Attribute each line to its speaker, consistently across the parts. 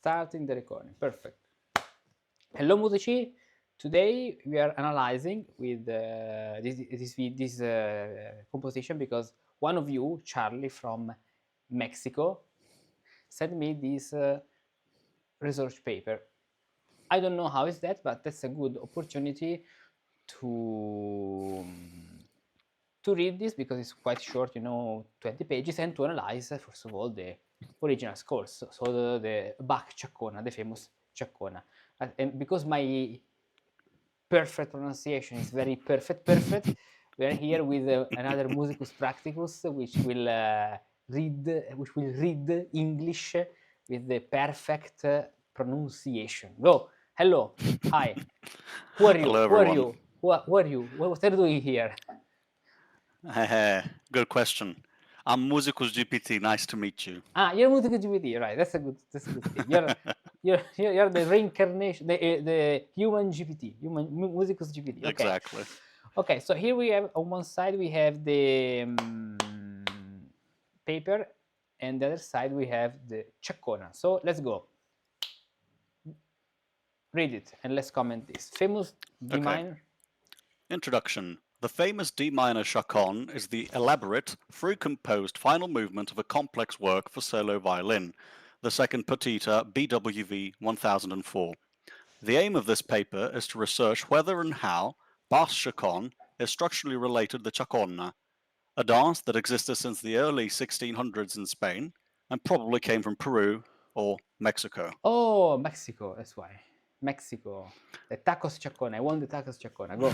Speaker 1: Starting the recording. Perfect. Hello, Musici. Today we are analyzing with this composition because one of you, Charlie from Mexico, sent me this research paper. I don't know how is that, but that's a good opportunity to read this because it's quite short, 20 pages, and to analyze, first of all, the original scores. So the Bach Ciaccona, the famous Ciaccona. And because my perfect pronunciation is very perfect, we are here with another Musicus Practicus, which will read English with the perfect pronunciation. Go. Hello. Hi. Who are you?
Speaker 2: Hello,
Speaker 1: Who are
Speaker 2: everyone.
Speaker 1: you? Who are you? What are you doing here?
Speaker 2: Good question. I'm Musicus GPT. Nice to meet you.
Speaker 1: Ah, you're Musicus GPT, right? That's a good thing. You're the reincarnation, the human GPT, Musicus GPT. Okay.
Speaker 2: Exactly.
Speaker 1: Okay. So here we have on one side we have the paper, and the other side we have the Ciaccona. So let's go. Read it and let's comment this. Famous D
Speaker 2: Okay.
Speaker 1: minor.
Speaker 2: Introduction. The famous D minor Chaconne is the elaborate, free-composed final movement of a complex work for solo violin, the second Partita BWV 1004. The aim of this paper is to research whether and how Bach's Chaconne is structurally related to the Chaconne, a dance that existed since the early 1600s in Spain and probably came from Peru or Mexico.
Speaker 1: Oh, Mexico. That's why. Mexico. The tacos Ciaccona. I want the tacos Ciaccona. Go.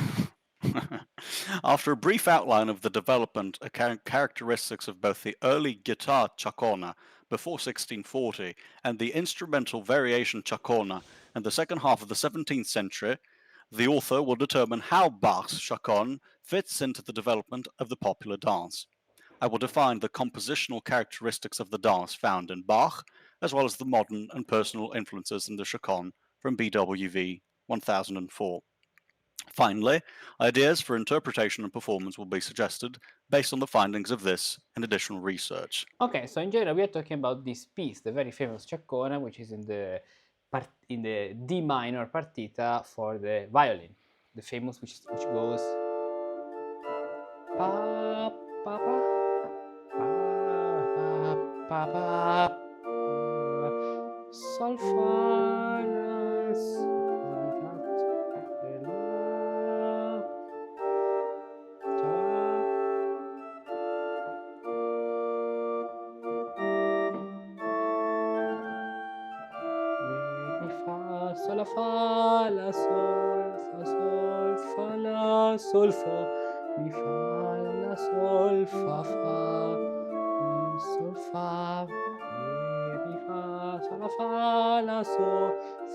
Speaker 2: After a brief outline of the development and characteristics of both the early guitar Chaconne before 1640 and the instrumental variation Chaconne in the second half of the 17th century, the author will determine how Bach's Chaconne fits into the development of the popular dance. I will define the compositional characteristics of the dance found in Bach, as well as the modern and personal influences in the Chaconne from BWV 1004. Finally, ideas for interpretation and performance will be suggested based on the findings of this and additional research.
Speaker 1: Okay, so in general we are talking about this piece, the very famous Ciaccona, which is in the D minor partita for the violin, the famous which goes pa pa pa pa pa pa sol fa la sol fa la sol fa sol fa la sol fa mi fa la sol fa fa mi sol fa mi fa sol la fa la sol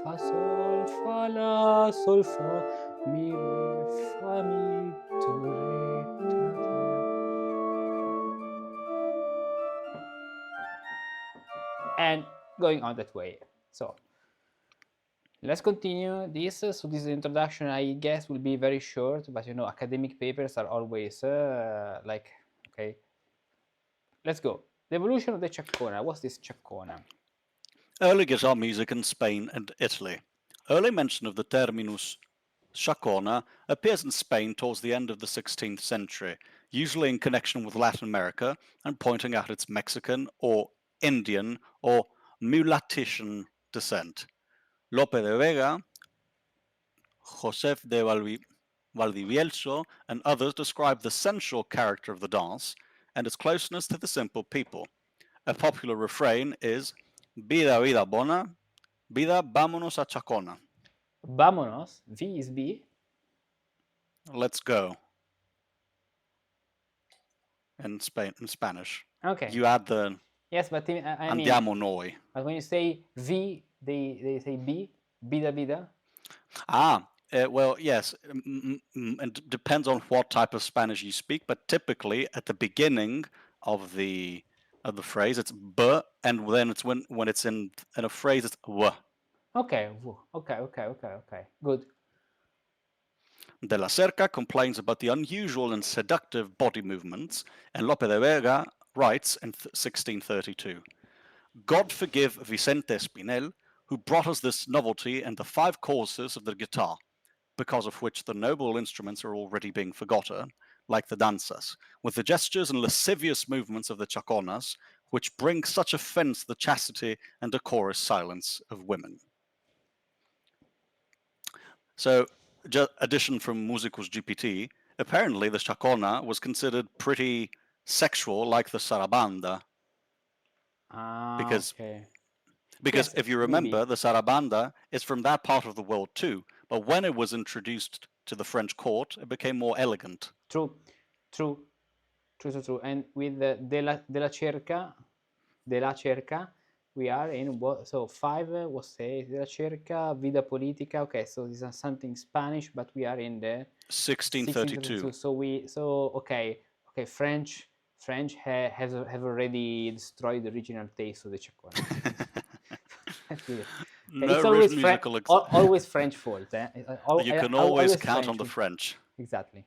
Speaker 1: fa sol fa la sol fa mi re fa mi do re ta ta. And going on that way. So let's continue this. So this introduction, I guess, will be very short, but academic papers are always okay. Let's go. The evolution of the Ciaccona. What's this Ciaccona?
Speaker 2: Early guitar music in Spain and Italy. Early mention of the terminus Chaconne appears in Spain towards the end of the 16th century, usually in connection with Latin America and pointing out its Mexican or Indian or mulattian descent. Lope de Vega, Josef de Valdivielso, and others describe the sensual character of the dance and its closeness to the simple people. A popular refrain is Vida, vida bona, vida, vámonos a Chacona.
Speaker 1: Vámonos. V is B.
Speaker 2: Let's go. In Spanish.
Speaker 1: Okay.
Speaker 2: You add the
Speaker 1: yes, but I mean,
Speaker 2: andiamo noi.
Speaker 1: But when you say V, they say B. Vida vida.
Speaker 2: Well, yes, it depends on what type of Spanish you speak, but typically at the beginning of the phrase it's b, and then it's when it's in a phrase it's w.
Speaker 1: Okay, good.
Speaker 2: De la Cerca complains about the unusual and seductive body movements, and Lope de Vega writes in 1632, God forgive Vicente Espinel, who brought us this novelty and the 5 causes of the guitar, because of which the noble instruments are already being forgotten, like the danzas, with the gestures and lascivious movements of the chaconas, which bring such offense to the chastity and decorous silence of women. So, addition from Musicus GPT, apparently the chacona was considered pretty sexual, like the sarabanda, because
Speaker 1: Okay.
Speaker 2: because
Speaker 1: Yes,
Speaker 2: if you
Speaker 1: maybe.
Speaker 2: remember, the sarabanda is from that part of the world too, but when it was introduced to the French court, it became more elegant.
Speaker 1: True, true, true, true, true. And with the de la cerca, we are in what? So 5 was say de la cerca, vida politica. Okay, so this is something Spanish, but we are in the
Speaker 2: 1632.
Speaker 1: So okay, French have already destroyed the original taste of the Ciaccona. Okay,
Speaker 2: No
Speaker 1: it's
Speaker 2: written musical
Speaker 1: always French fault.
Speaker 2: You can always count on the
Speaker 1: French.
Speaker 2: French.
Speaker 1: Exactly.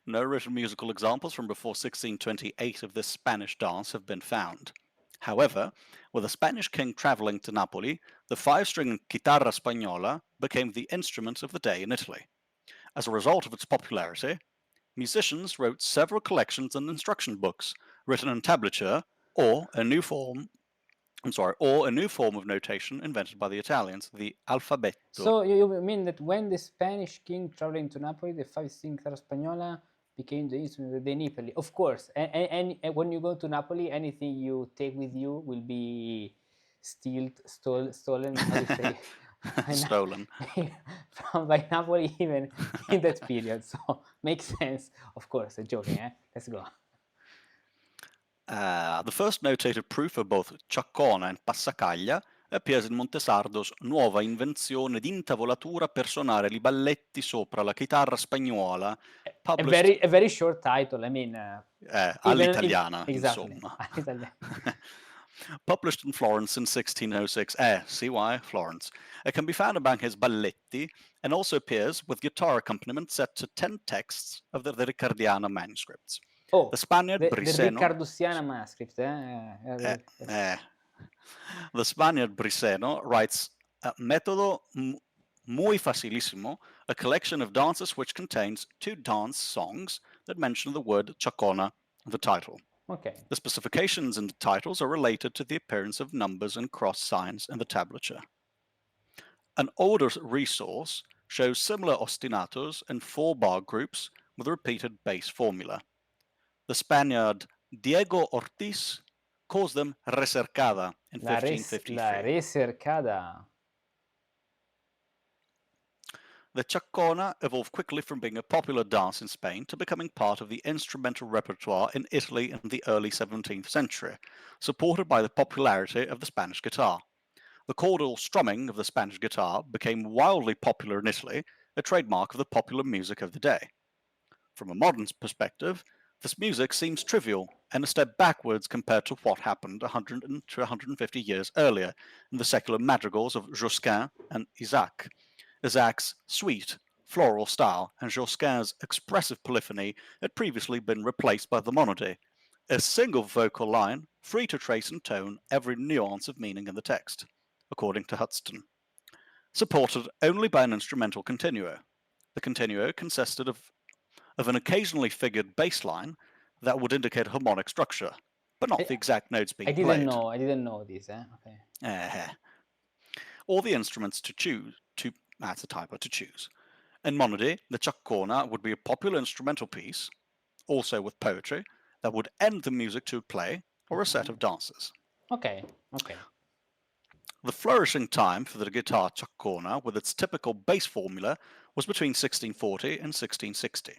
Speaker 2: No written musical examples from before 1628 of this Spanish dance have been found. However, with a Spanish king traveling to Napoli, the 5-string chitarra spagnola became the instrument of the day in Italy. As a result of its popularity, musicians wrote several collections and instruction books written in tablature or a new form of notation invented by the Italians, the alfabeto.
Speaker 1: So you mean that when the Spanish king traveling to Napoli, the 5-string chitarra spagnola became the instrument of the day in Italy? Of course, and when you go to Napoli, anything you take with you will be stolen. How do you say?
Speaker 2: Stolen.
Speaker 1: From by Napoli, even in that period. So makes sense. Of course, joking. Let's go.
Speaker 2: The first notated proof of both Ciaccona and passacaglia appears in Montesardo's Nuova invenzione d'intavolatura per suonare i balletti sopra la chitarra spagnola, published
Speaker 1: A very short title. I mean,
Speaker 2: all'italiana,
Speaker 1: exactly.
Speaker 2: insomma.
Speaker 1: All'italiana.
Speaker 2: Published in Florence in 1606. See why? Florence. It can be found among his balletti and also appears with guitar accompaniment set to 10 texts of the Ricardiana manuscripts.
Speaker 1: Oh,
Speaker 2: the Spaniard
Speaker 1: the
Speaker 2: Briseno.
Speaker 1: Ricardusiana manuscript.
Speaker 2: The Spaniard Briseno writes Metodo muy facilissimo, a collection of dances which contains 2 dance songs that mention the word Ciaccona in the title.
Speaker 1: Okay.
Speaker 2: The specifications in the titles are related to the appearance of numbers and cross signs in the tablature. An older resource shows similar ostinatos and 4-bar groups with a repeated bass formula. The Spaniard Diego Ortiz calls them recercada in 1553.
Speaker 1: La recercada.
Speaker 2: The Ciaccona evolved quickly from being a popular dance in Spain to becoming part of the instrumental repertoire in Italy in the early 17th century, supported by the popularity of the Spanish guitar. The chordal strumming of the Spanish guitar became wildly popular in Italy, a trademark of the popular music of the day. From a modern perspective, this music seems trivial and a step backwards compared to what happened 100 to 150 years earlier in the secular madrigals of Josquin and Isaac. Isaac's sweet, floral style and Josquin's expressive polyphony had previously been replaced by the monody, a single vocal line free to trace and tone every nuance of meaning in the text, according to Hudson. Supported only by an instrumental continuo. The continuo consisted of an occasionally figured bass line that would indicate harmonic structure, but not the exact notes being played.
Speaker 1: I didn't know this. Okay.
Speaker 2: Or the instruments to choose. That's a typo, to choose. In monody, the Ciaccona would be a popular instrumental piece, also with poetry, that would end the music to a play or a set of dances.
Speaker 1: Okay.
Speaker 2: The flourishing time for the guitar Ciaccona with its typical bass formula was between 1640 and 1660.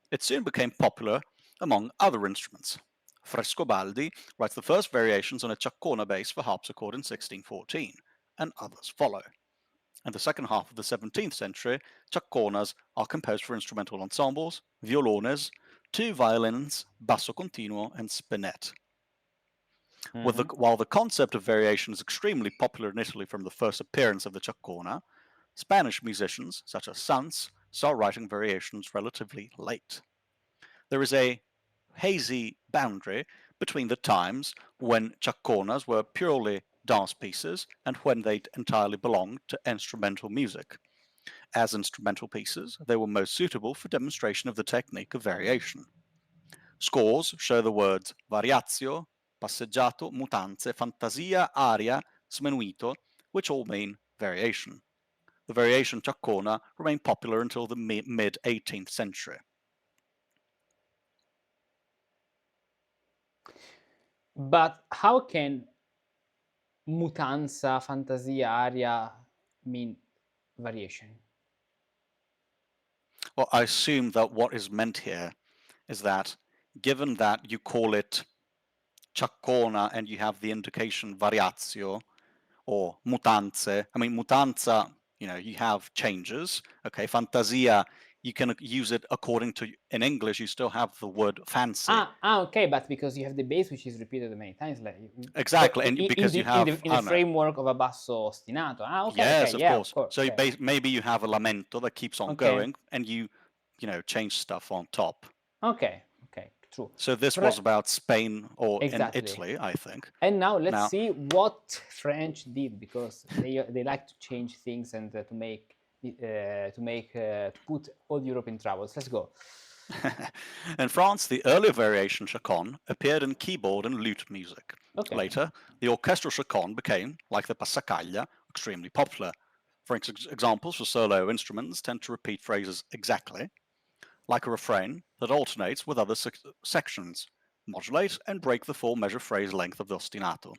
Speaker 2: It soon became popular among other instruments. Frescobaldi writes the first variations on a Ciaccona bass for harpsichord in 1614, and others follow. In the second half of the 17th century, Ciacconas are composed for instrumental ensembles, violones, 2 violins, basso continuo, and spinet. While the concept of variation is extremely popular in Italy from the first appearance of the Ciaccona, Spanish musicians, such as Sanz, start writing variations relatively late. There is a hazy boundary between the times when Ciacconas were purely dance pieces, and when they entirely belonged to instrumental music. As instrumental pieces, they were most suitable for demonstration of the technique of variation. Scores show the words variatio, passeggiato, mutanze, fantasia, aria, smenuito, which all mean variation. The variation Ciaccona remained popular until the mid-18th century.
Speaker 1: But how can mutanza, fantasia, aria mean variation?
Speaker 2: Well, I assume that what is meant here is that given that you call it Ciaccona and you have the indication variatio or mutanze, I mean, mutanza, you have changes. Okay, fantasia, you can use it according to, in English, you still have the word fancy.
Speaker 1: Okay, but because you have the bass which is repeated many times, like
Speaker 2: exactly, and because you have
Speaker 1: in the framework of a basso ostinato. Okay,
Speaker 2: yes,
Speaker 1: okay,
Speaker 2: of course. So
Speaker 1: okay.
Speaker 2: maybe you have a lamento that keeps on going, and you change stuff on top.
Speaker 1: Okay, true.
Speaker 2: So this was about Spain or
Speaker 1: Exactly.
Speaker 2: in Italy, I think.
Speaker 1: And now let's see what French did, because they like to change things and to put all Europe in troubles. Let's go.
Speaker 2: In France, the earlier variation chaconne appeared in keyboard and lute music.
Speaker 1: Okay.
Speaker 2: Later, the orchestral chaconne became, like the passacaglia, extremely popular. For examples for solo instruments tend to repeat phrases exactly, like a refrain that alternates with other sections, modulate and break the 4-measure phrase length of the ostinato.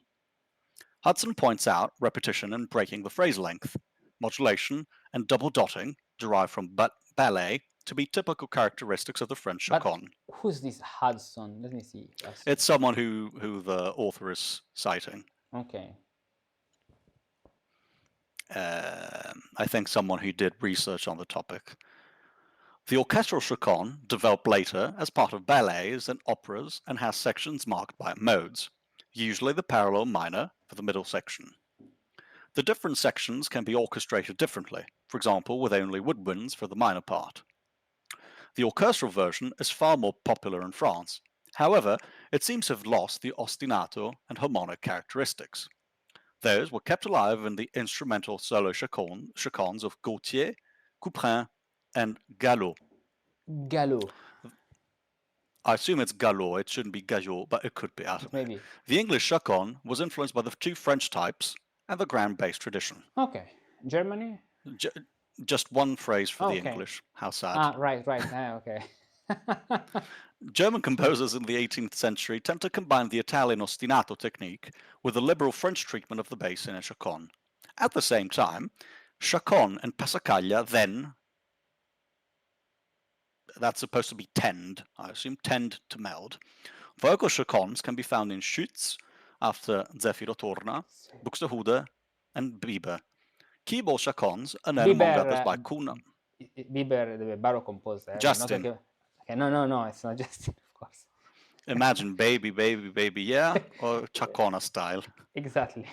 Speaker 2: Hudson points out repetition and breaking the phrase length, modulation and double dotting derived from ballet to be typical characteristics of the French chaconne.
Speaker 1: But who's this Hudson? Let me see.
Speaker 2: It's someone who the author is citing.
Speaker 1: Okay.
Speaker 2: I think someone who did research on the topic. The orchestral chaconne developed later as part of ballets and operas and has sections marked by modes, usually the parallel minor for the middle section. The different sections can be orchestrated differently, for example with only woodwinds for the minor part. The orchestral version is far more popular in France. However, it seems to have lost the ostinato and harmonic characteristics. Those were kept alive in the instrumental solo chaconnes of Gautier, Couperin, and Gallo.
Speaker 1: Gallo.
Speaker 2: I assume it's Gallo, it shouldn't be Gallot, but it could be.
Speaker 1: Maybe.
Speaker 2: The English chaconne was influenced by the 2 French types and the grand bass tradition.
Speaker 1: Okay. Germany?
Speaker 2: Just one phrase for the English. How sad.
Speaker 1: Right. Okay.
Speaker 2: German composers in the 18th century tend to combine the Italian ostinato technique with the liberal French treatment of the bass in a chaconne. At the same time, chaconne and passacaglia then, that's supposed to be tend, I assume, tend to meld. Vocal chaconnes can be found in Schütz, after Zeffiro Torna, Buxtehude, and Bieber. Keyboard chaconnes are known among others by Kuna.
Speaker 1: Bieber, the Baroque composer.
Speaker 2: Justin.
Speaker 1: Okay, no, it's not Justin, of course.
Speaker 2: Imagine Baby, Baby, Baby, Yeah, or Ciaccona style.
Speaker 1: Exactly.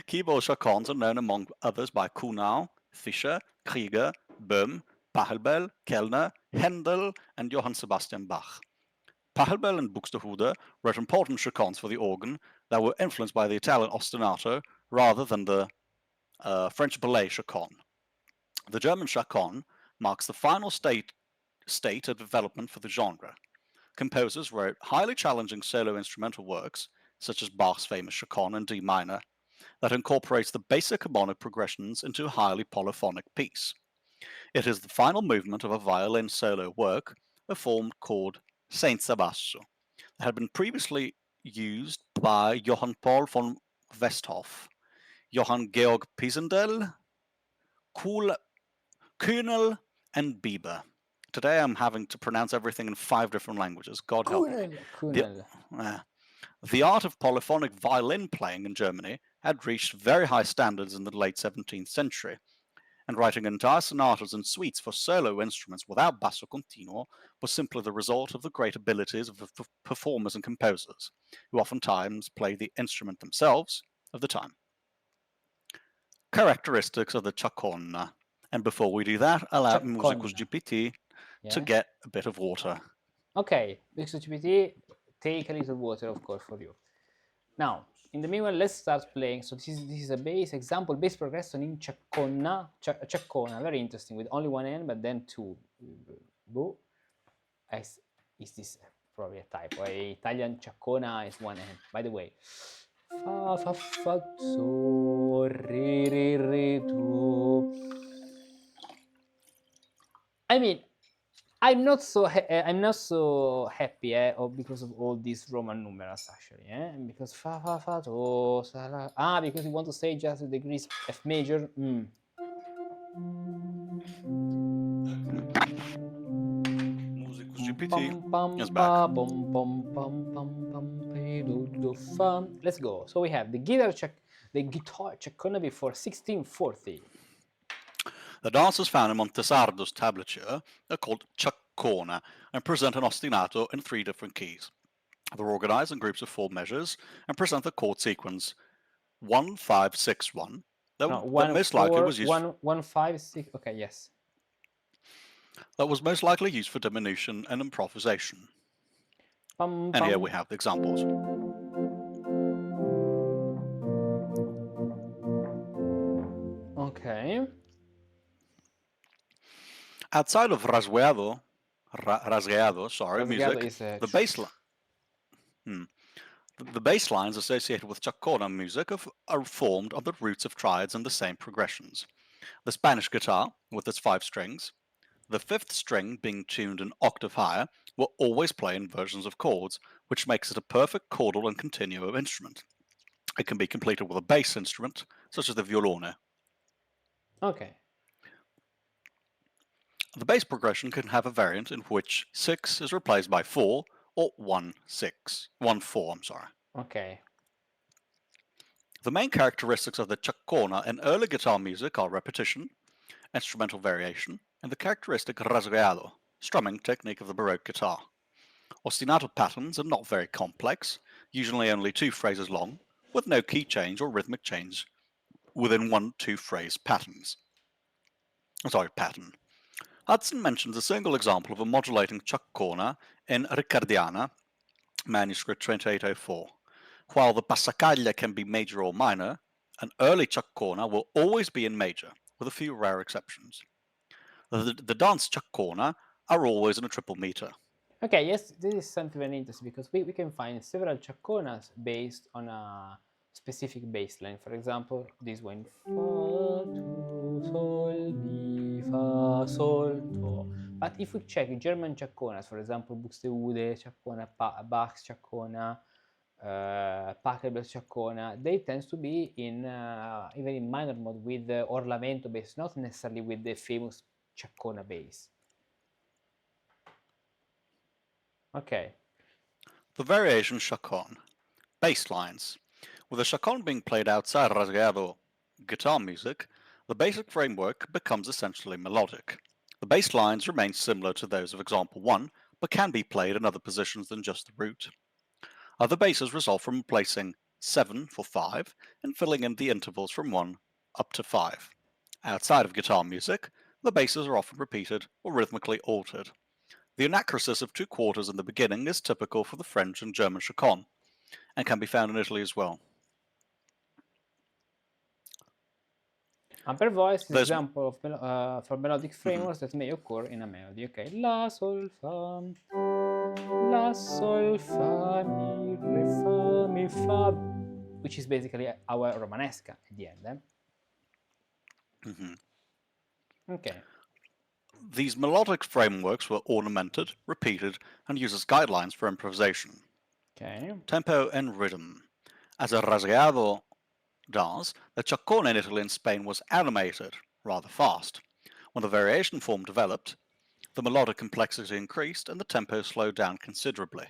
Speaker 2: Keyboard chaconnes are known among others by Kuhnau, Fischer, Krieger, Böhm, Pachelbel, Kellner, Handel, and Johann Sebastian Bach. Pachelbel and Buxtehude wrote important chaconnes for the organ that were influenced by the Italian ostinato rather than the French ballet chaconne. The German chaconne marks the final state of development for the genre. Composers wrote highly challenging solo instrumental works, such as Bach's famous chaconne in D minor, that incorporates the basic harmonic progressions into a highly polyphonic piece. It is the final movement of a violin solo work, a form called senza basso, that had been previously used by Johann Paul von Westhoff, Johann Georg Pisendel, Kühnel, and Bieber. Today I'm having to pronounce everything in 5 different languages. God help me. The art of polyphonic violin playing in Germany had reached very high standards in the late 17th century, and writing entire sonatas and suites for solo instruments without basso continuo was simply the result of the great abilities of the performers and composers, who oftentimes played the instrument themselves of the time. Characteristics of the chaconne. And before we do that, allow Musicus GPT to get a bit of water.
Speaker 1: Okay, Musicus GPT, take a little water, of course, for you. Now, in the meanwhile, let's start playing. So this is a bass example, bass progression in Ciaccona, very interesting, with only one hand, but then two. Boh. Is this probably a typo? Italian Ciaccona is one hand. By the way, fa fa fa so re re re do. I mean, I'm not so happy because of all these Roman numerals actually, because fa fa fa do sa la, because you want to say just the degrees F major.
Speaker 2: Musicus GPT
Speaker 1: Pam pam
Speaker 2: is back.
Speaker 1: pa bum pam pam pam pam pe do do fa. Let's go. So we have the guitar Ciaccona before 1640.
Speaker 2: The dances found in Montesardo's tablature are called Ciaccona and present an ostinato in 3 different keys. They're organized in groups of 4 measures and present the chord sequence 1 5 6 1 that most likely was used
Speaker 1: 1 1 5 6. Okay, yes.
Speaker 2: that was most likely used for diminution and improvisation.
Speaker 1: Pam,
Speaker 2: And here
Speaker 1: pam.
Speaker 2: we have the examples.
Speaker 1: Okay.
Speaker 2: Outside of rasgueado,
Speaker 1: Rasgato
Speaker 2: music,
Speaker 1: is
Speaker 2: the bass lines associated with Ciaccona music are formed on the roots of triads and the same progressions. The Spanish guitar, with its 5 strings, the 5th string being tuned an octave higher, will always play in versions of chords, which makes it a perfect chordal and continuo instrument. It can be completed with a bass instrument, such as the violone.
Speaker 1: Okay.
Speaker 2: The bass progression can have a variant in which 6 is replaced by 4 or 1 4.
Speaker 1: Okay.
Speaker 2: The main characteristics of the Ciaccona in early guitar music are repetition, instrumental variation, and the characteristic rasgueado, strumming technique of the Baroque guitar. Ostinato patterns are not very complex, usually only 2 phrases long, with no key change or rhythmic change within 1-2 phrase pattern. Hudson mentions a single example of a modulating Ciaccona in Riccardiana, manuscript 2804. While the passacaglia can be major or minor, an early Ciaccona will always be in major, with a few rare exceptions. The dance Ciaccona are always in a triple meter.
Speaker 1: Okay, yes, this is something very interesting because we can find several Ciacconas based on a specific bass line. For example, this one, fa, tu, sol, mi, fa, sol, do. But if we check German Ciacconas, for example, Buxtehude Ciaccona, Bach's Ciaccona, Pachelbel's Ciaccona, they tend to be in even in minor mode with the orlamento bass, not necessarily with the famous Ciaccona bass. Okay.
Speaker 2: The variation Chaconne. Bass lines. With the Chaconne being played outside rasgueado guitar music, the basic framework becomes essentially melodic. The bass lines remain similar to those of example 1, but can be played in other positions than just the root. Other basses result from replacing 7 for 5 and filling in the intervals from 1 up to 5. Outside of guitar music, the basses are often repeated or rhythmically altered. The anacrasis of 2 quarters in the beginning is typical for the French and German chaconne, and can be found in Italy as well.
Speaker 1: Upper voice is an
Speaker 2: There's
Speaker 1: example of for melodic frameworks that may occur in a melody. Okay, la sol fa, mi fa, which is basically our Romanesca at the end. Okay.
Speaker 2: These melodic frameworks were ornamented, repeated, and used as guidelines for improvisation.
Speaker 1: Okay.
Speaker 2: Tempo and rhythm. As a rasgueado dance, the chaconne in Italy and Spain was animated, rather fast. When the variation form developed, the melodic complexity increased and the tempo slowed down considerably.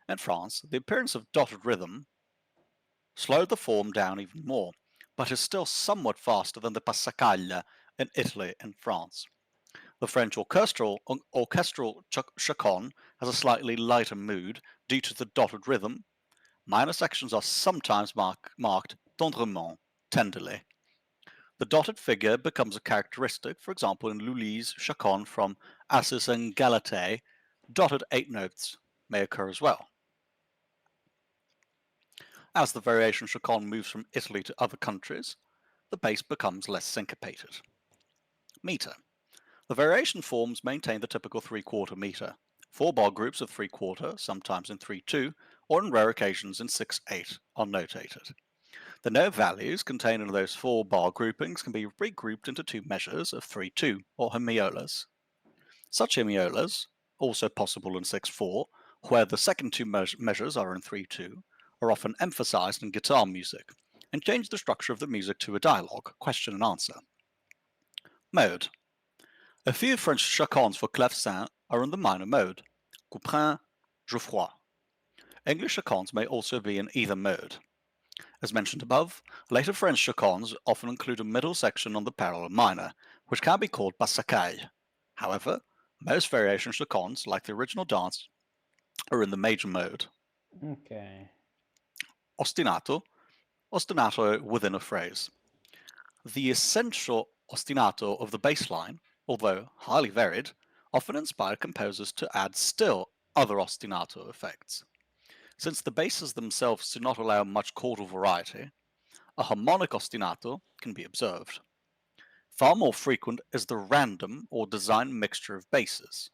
Speaker 2: In France, the appearance of dotted rhythm slowed the form down even more, but is still somewhat faster than the passacaglia in Italy and France. The French orchestral chaconne has a slightly lighter mood due to the dotted rhythm. Minor sections are sometimes marked tendrement, tenderly. The dotted figure becomes a characteristic, for example in Lully's chaconne from Assis and Galatée, dotted 8 notes may occur as well. As the variation Chaconne moves from Italy to other countries, the bass becomes less syncopated. Meter. The variation forms maintain the typical 3/4 meter. 4-bar groups of 3/4, sometimes in 3/2, or on rare occasions in 6/8, are notated. The note values contained in those 4-bar groupings can be regrouped into 2 measures of 3/2, or hemiolas. Such hemiolas, also possible in 6/4, where the second 2 measures are in 3/2, are often emphasized in guitar music, and change the structure of the music to a dialogue, question and answer. Mode. A few French chaconnes for clavecin are in the minor mode, couperin, Geoffroy. English chaconnes may also be in either mode. As mentioned above, later French chaconnes often include a middle section on the parallel minor, which can be called passacaille. However, most variation chaconnes, like the original dance, are in the major mode.
Speaker 1: Okay.
Speaker 2: Ostinato, ostinato within a phrase. The essential ostinato of the bass line, although highly varied, often inspired composers to add still other ostinato effects. Since the basses themselves do not allow much chordal variety, a harmonic ostinato can be observed. Far more frequent is the random or designed mixture of basses.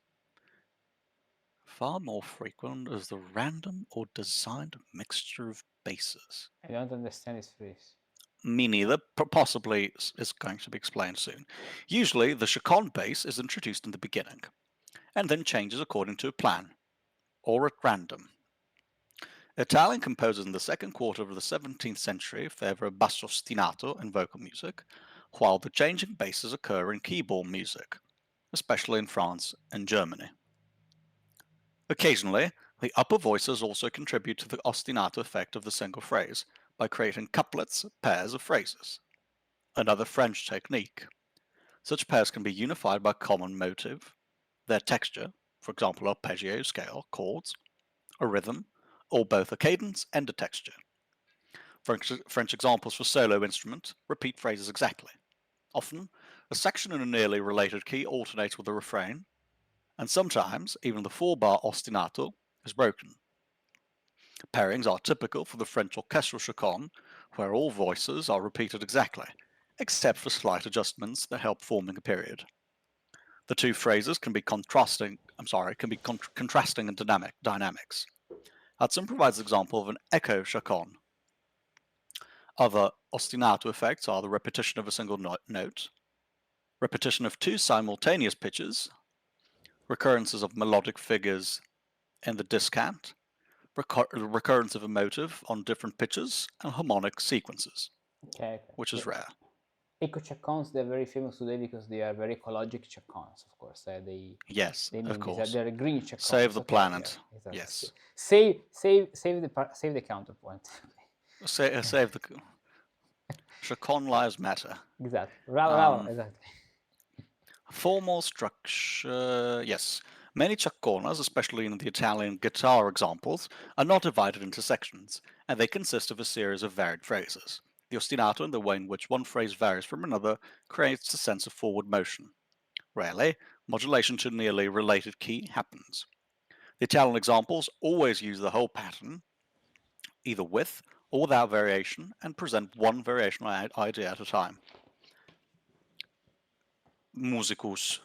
Speaker 2: Far more frequent is the random or designed mixture of basses.
Speaker 1: I don't understand this phrase.
Speaker 2: Me neither, possibly is going to be explained soon. Usually, the Chaconne bass is introduced in the beginning, and then changes according to a plan, or at random. Italian composers in the second quarter of the 17th century favor basso ostinato in vocal music, while the changing basses occur in keyboard music, especially in France and Germany. Occasionally, the upper voices also contribute to the ostinato effect of the single phrase by creating couplets, pairs of phrases. Another French technique. Such pairs can be unified by common motive, their texture, for example, arpeggio scale, chords, a rhythm, or both a cadence and a texture. French examples for solo instrument repeat phrases exactly. Often, a section in a nearly related key alternates with the refrain, and sometimes even the 4-bar ostinato is broken. Pairings are typical for the French orchestral chaconne, where all voices are repeated exactly, except for slight adjustments that help forming a period. The two phrases can be contrasting in dynamics. Hudson provides an example of an echo chaconne. Other ostinato effects are the repetition of a single note, repetition of 2 simultaneous pitches, recurrences of melodic figures in the descant, recurrence of a motive on different pitches, and harmonic sequences,
Speaker 1: Okay.
Speaker 2: which is rare.
Speaker 1: Eco chaconnes, they're very famous today because they are very ecologic chaconnes, of course.
Speaker 2: Yes,
Speaker 1: They
Speaker 2: of
Speaker 1: mean
Speaker 2: course.
Speaker 1: they're green chaconnes.
Speaker 2: Save the
Speaker 1: Okay,
Speaker 2: planet.
Speaker 1: yeah, exactly.
Speaker 2: Yes.
Speaker 1: Save the counterpoint.
Speaker 2: Save the chaconne lives matter.
Speaker 1: Exactly. Bravo, exactly.
Speaker 2: Formal structure, yes. Many chaconas, especially in the Italian guitar examples, are not divided into sections, and they consist of a series of varied phrases. The ostinato and the way in which one phrase varies from another creates a sense of forward motion. Rarely, modulation to nearly related key happens. The Italian examples always use the whole pattern, either with or without variation, and present one variational idea at a time. Musicus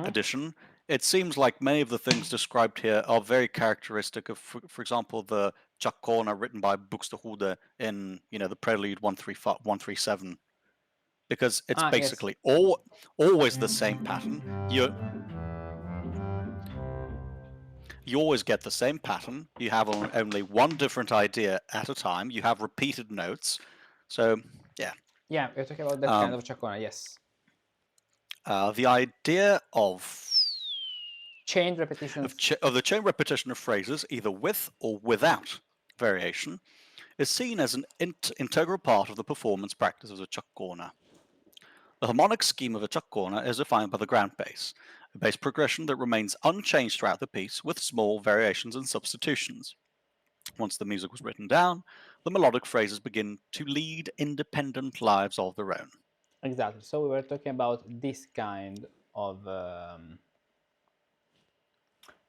Speaker 2: edition, it seems like many of the things described here are very characteristic of, for example, the Ciaccona written by Buxtehude in, the Prelude 137, because it's
Speaker 1: Yes.
Speaker 2: basically always the same pattern. You always get the same pattern. You have only one different idea at a time. You have repeated notes. So, yeah.
Speaker 1: Yeah, we're talking about that kind of Ciaccona, yes.
Speaker 2: The idea of
Speaker 1: chain repetitions
Speaker 2: of the chain repetition of phrases, either with or without variation, is seen as an integral part of the performance practice of a ciaccona. The harmonic scheme of a ciaccona is defined by the ground bass, a bass progression that remains unchanged throughout the piece with small variations and substitutions. Once the music was written down, the melodic phrases begin to lead independent lives of their own.
Speaker 1: Exactly. So we were talking about this kind of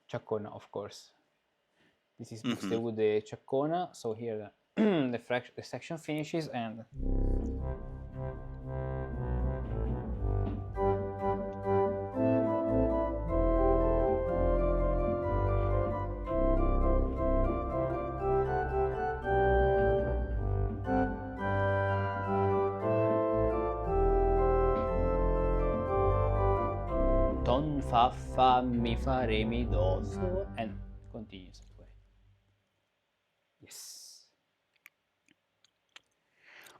Speaker 1: Ciaccona, of course. This is Buxtehude Ciaccona. So here the section finishes and ton, fa, mi, fa, re, mi, do, so, and continues that way. Yes.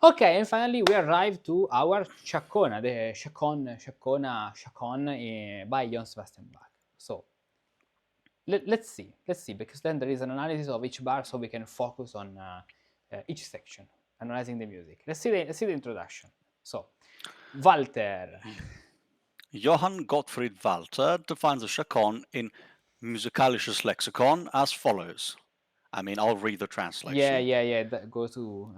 Speaker 1: Okay, and finally we arrive to our Ciaccona, the Chaconne by Johann Sebastian Bach. So let's see, because then there is an analysis of each bar, so we can focus on each section, analyzing the music. Let's see the introduction. So, Walter.
Speaker 2: Johann Gottfried Walter defines a chaconne in Musikalisches Lexikon as follows. I mean, I'll read the translation.
Speaker 1: Yeah. Go to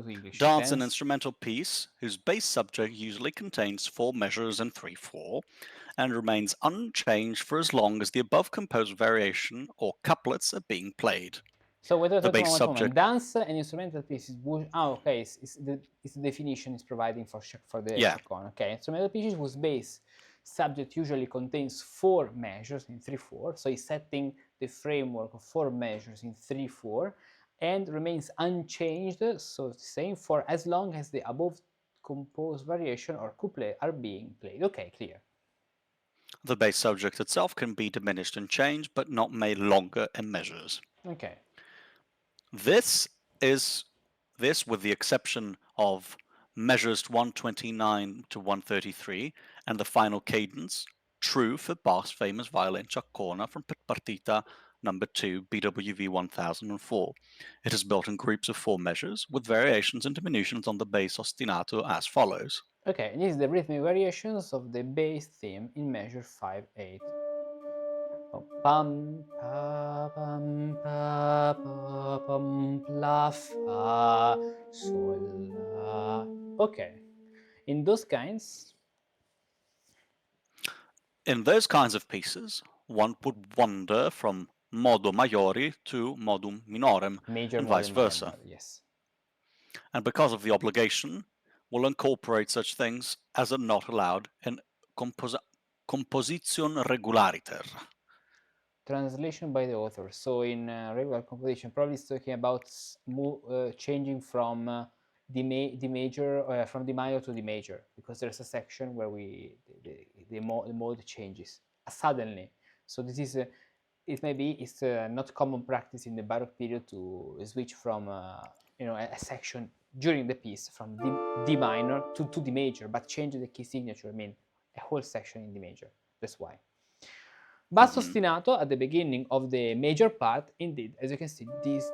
Speaker 1: English.
Speaker 2: Dance an
Speaker 1: Tense.
Speaker 2: instrumental piece whose bass subject usually contains 4 measures in 3/4 and remains unchanged for as long as the above composed variation or couplets are being played.
Speaker 1: So wait
Speaker 2: The
Speaker 1: a
Speaker 2: bass
Speaker 1: moment.
Speaker 2: subject.
Speaker 1: Dance and instrumental pieces. Okay. It's the definition is providing for the
Speaker 2: Yeah.
Speaker 1: Chaconne. Okay. Instrumental pieces whose bass subject usually contains 4 measures in 3/4. So it's setting the framework of 4 measures in 3/4 and remains unchanged. So it's saying for as long as the above composed variation or couplet are being played. Okay, clear.
Speaker 2: The bass subject itself can be diminished and changed, but not made longer in measures.
Speaker 1: Okay.
Speaker 2: This, with the exception of measures 129 to 133 and the final cadence, true for Bach's famous violin Ciaccona from Partita number 2, BWV 1004. It is built in groups of 4 measures, with variations and diminutions on the bass ostinato as follows.
Speaker 1: Okay, and this is the rhythmic variations of the bass theme in measure 5/8. Pam pa pam pa pa pam la fa sol la. Okay, in those kinds.
Speaker 2: In those kinds of pieces, one would wander from modo maiore to modum minorem
Speaker 1: Major,
Speaker 2: and
Speaker 1: minor,
Speaker 2: vice versa.
Speaker 1: minor, yes.
Speaker 2: And because of the obligation, will incorporate such things as are not allowed in composition regulariter.
Speaker 1: Translation by the author. So in regular composition, probably it's talking about changing from the major from the minor to the major, because there's a section where the mode changes suddenly. So this is it's not common practice in the Baroque period to switch from a section during the piece from D minor to the major, but change the key signature. I mean, a whole section in the major. That's why. Basso ostinato at the beginning of the major part, indeed, as you can see, this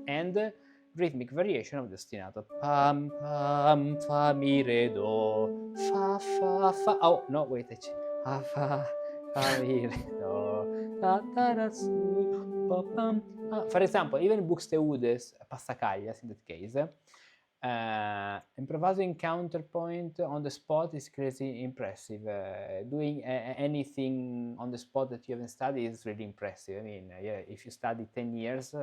Speaker 1: and rhythmic variation of the ostinato. Pam pam fa mi re do fa fa fa. Oh no, wait, fa fa fa mi re do ta ta ra su pa pam. For example, even Buxteudes Passacaglias in that case. Improvising counterpoint on the spot is crazy impressive. Doing anything on the spot that you haven't studied is really impressive. I mean, yeah, if you study 10 years,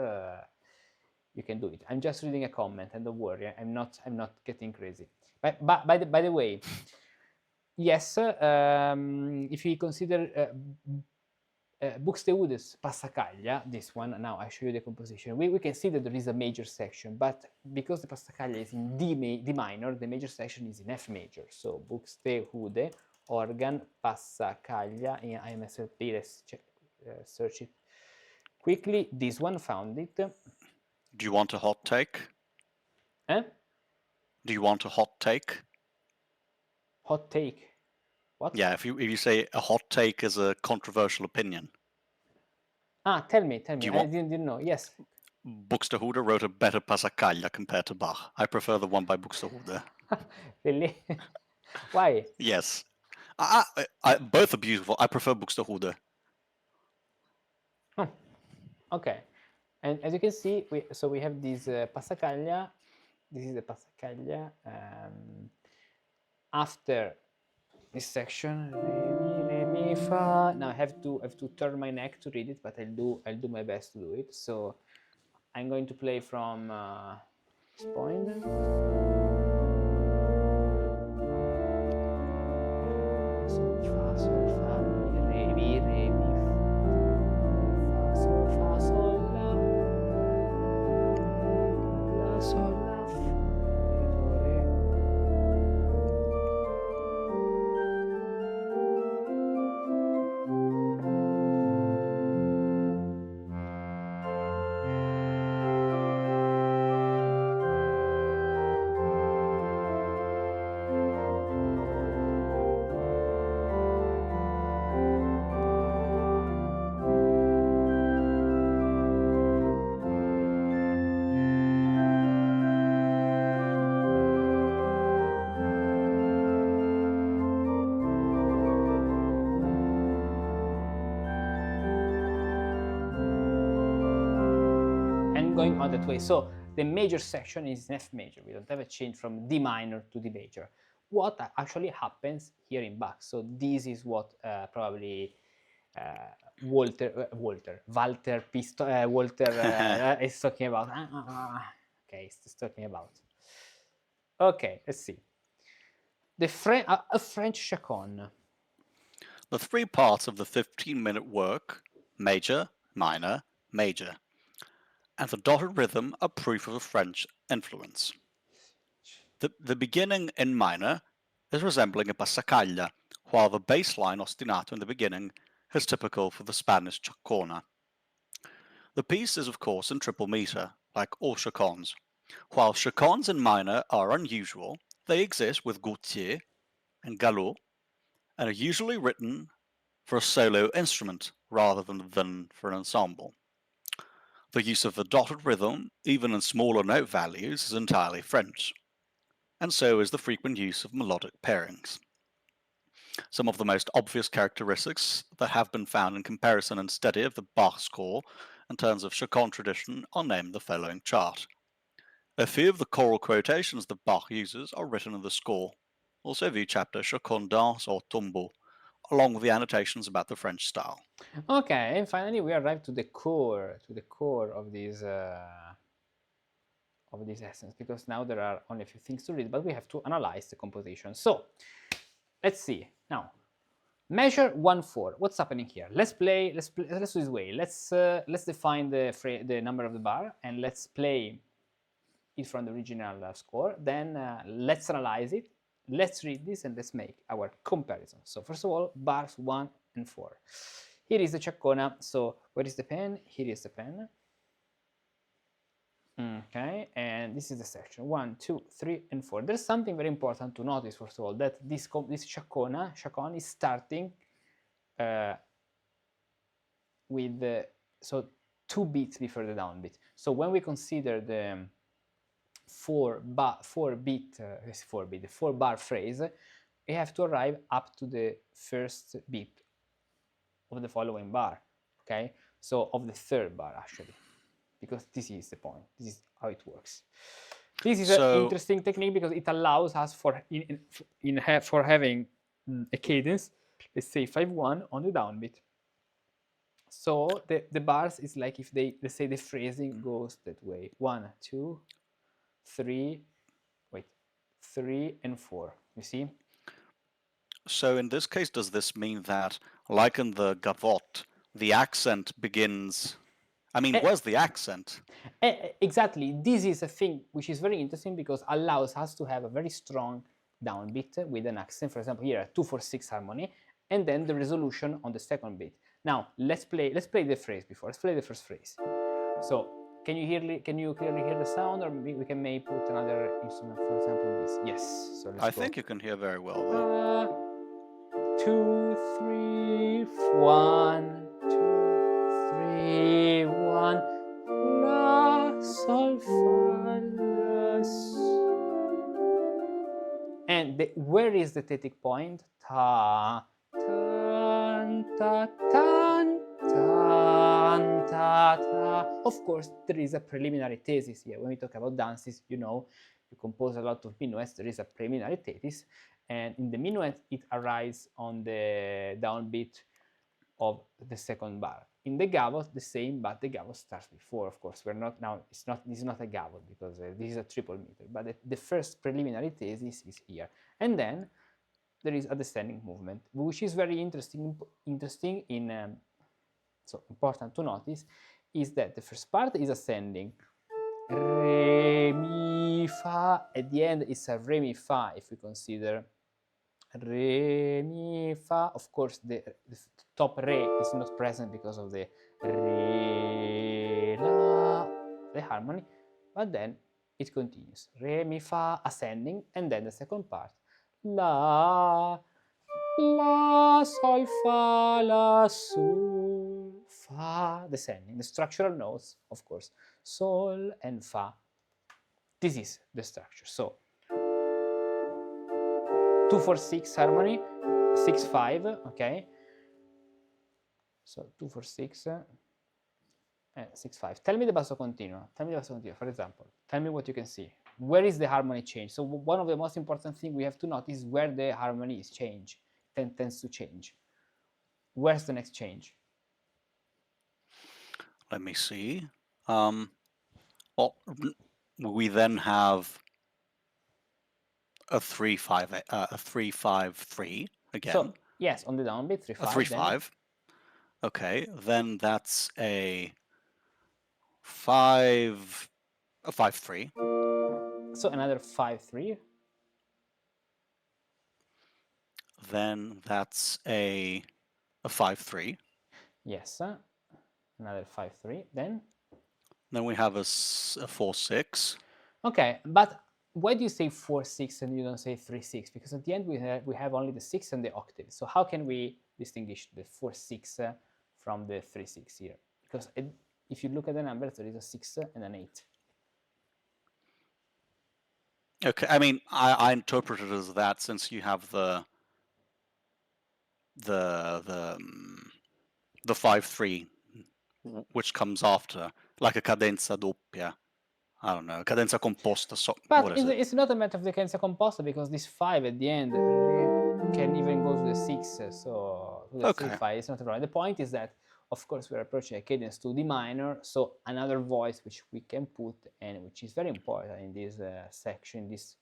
Speaker 1: you can do it. I'm just reading a comment, and don't worry, I'm not getting crazy. But by the way, yes, if you consider Buxteudes Passacaglia, this one, now I show you the composition, we can see that there is a major section, but because the Passacaglia is in D minor, the major section is in F major. So Buxtehude, organ, Passacaglia, in IMSLP, let's search it quickly. This one, found it.
Speaker 2: Do you want a hot take?
Speaker 1: Eh?
Speaker 2: Do you want a hot take?
Speaker 1: Hot take? What?
Speaker 2: Yeah, if you say a hot take is a controversial opinion.
Speaker 1: Tell me. I didn't know. Yes.
Speaker 2: Buxtehude wrote a better Passacaglia compared to Bach. I prefer the one by Buxtehude.
Speaker 1: Really? Why?
Speaker 2: Yes. Both are beautiful. I prefer Buxtehude.
Speaker 1: Okay. And as you can see, we have this Passacaglia. This is the Passacaglia. After this section, re mi mi fa. Now I have to turn my neck to read it, but I'll do my best to do it. So I'm going to play from this point. Sol fa mi re mi fa sol la sol la re. Going on that way. So the major section is in F major. We don't have a change from D minor to D major. What actually happens here in Bach? So this is what probably Walter is talking about. Okay, he's talking about. Okay, let's see. A French chaconne.
Speaker 2: The three parts of the 15-minute work, major, minor, major, and the dotted rhythm are proof of a French influence. The beginning in minor is resembling a passacaglia, while the bass line ostinato in the beginning is typical for the Spanish Ciaccona. The piece is of course in triple meter, like all chaconnes. While chaconnes in minor are unusual, they exist with Gautier and Galop, and are usually written for a solo instrument rather than for an ensemble. The use of the dotted rhythm, even in smaller note values, is entirely French, and so is the frequent use of melodic pairings. Some of the most obvious characteristics that have been found in comparison and study of the Bach score in terms of chaconne tradition are named in the following chart. A few of the choral quotations that Bach uses are written in the score. Also view chapter Chaconne Danse or Tombeau, along with the annotations about the French style.
Speaker 1: Okay, and finally we arrive to the core of this essence, because now there are only a few things to read, but we have to analyze the composition. So let's see now. Measure 1/4. What's happening here? Let's do this way. Let's define the number of the bar, and let's play it from the original score. Then let's analyze it. Let's read this and let's make our comparison. So first of all, bars 1 and 4. Here is the Ciaccona. So where is the pen? Here is the pen. Okay, and this is the section 1, 2, 3, and 4. There's something very important to notice, first of all, that this Chaconne is starting with so 2 beats before the downbeat. So when we consider the 4 bar phrase, we have to arrive up to the first beat of the following bar. Okay, so of the third bar actually, because this is the point. This is how it works. This is an interesting technique because it allows us for having a cadence, let's say 5/1 on the downbeat. So the bars is like if let's say the phrasing goes that way: 1, 2, 3, 3 and 4. You see?
Speaker 2: So in this case, does this mean that, like in the gavotte, the accent begins? I mean, where's the accent?
Speaker 1: Exactly. This is a thing which is very interesting because allows us to have a very strong downbeat with an accent. For example, here a 2/4/6 harmony, and then the resolution on the second beat. Now let's play the phrase before. Let's play the first phrase. So can you clearly hear the sound, or we can maybe put another instrument, for example this? Yes. So let's
Speaker 2: I
Speaker 1: go.
Speaker 2: think you can hear very well though.
Speaker 1: 2, 3, 1, 2, 3, 1. La, sol, fa, la, and where is the thetic point? Ta, tan, ta, tan, tan, ta, ta. Of course, there is a preliminary thesis here. When we talk about dances, you compose a lot of minuets. There is a preliminary thesis, and in the minuet, it arrives on the downbeat of the second bar. In the gavotte, the same, but the gavotte starts before, of course. We're not now, this is not a gavotte because this is a triple meter, but the first preliminary thesis is here. And then there is a descending movement, which is very interesting in, so important to notice, is that the first part is ascending. Re, mi, fa, at the end is a re, mi, fa, if we consider re, mi, fa. Of course, the top re is not present because of the re, la, the harmony, but then it continues. Re, mi, fa, ascending, and then the second part, la, la, sol, fa, la, sol, fa, descending. The structural notes, of course, sol and fa. This is the structure. So 2-4-6 harmony, 6-5, okay? So 2-4-6 and 6-5. Tell me the basso continuo. Tell me the basso continuo, for example. Tell me what you can see. Where is the harmony change? So one of the most important things we have to notice is where the harmony is change, tends to change. Where's the next change?
Speaker 2: Let me see. Well, we then have a 3-5-3 again.
Speaker 1: So yes, on the downbeat, 3-5.
Speaker 2: A 3-5. Okay, then that's a 5-3.
Speaker 1: So another 5-3.
Speaker 2: Then that's a 5-3.
Speaker 1: Yes, another 5-3. Then
Speaker 2: we have a 4-6.
Speaker 1: Okay, but why do you say 4-6 and you don't say 3-6? Because at the end we have only the 6 and the octave. So how can we distinguish the 4-6 from the 3-6 here? Because if you look at the numbers, there is a 6 and an 8.
Speaker 2: Okay, I mean, I interpret it as that since you have the 5-3, which comes after, like a cadenza doppia. I don't know, cadenza composta. So
Speaker 1: But
Speaker 2: it's
Speaker 1: not a matter of the cadenza composta because this 5 at the end can even go to the 6, so to the 3-5, it's not a problem. The point is that, of course, we're approaching a cadence to D minor, so another voice which we can put and which is very important in this section, this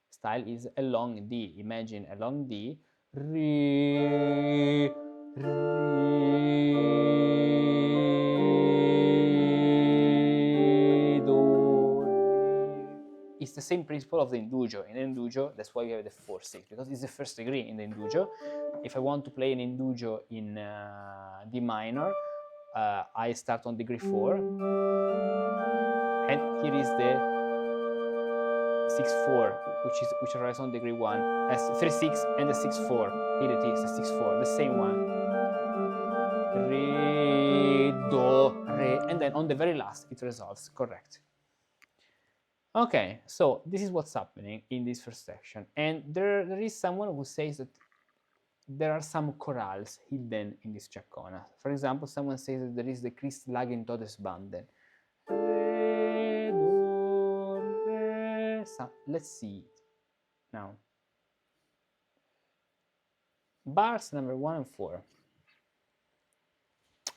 Speaker 1: style, is a long D. Imagine a long D, re, re, do, re. It's the same principle of the indugio. In indugio, that's why we have the 4-6, because it's the first degree in the indugio. If I want to play an indugio in D minor, I start on degree 4, and here is the 6-4, which arrives on degree 1 as 3-6 and the 6-4. Here it is, the 6-4, the same one. Re, do, re, and then on the very last it resolves, correct. Okay, so this is what's happening in this first section, and there is someone who says that there are some chorales hidden in this Ciaccona. For example, someone says that there is the Christ lag in Todesbanden. Re, do, re, sa. Let's see it now. Bars number 1 and 4.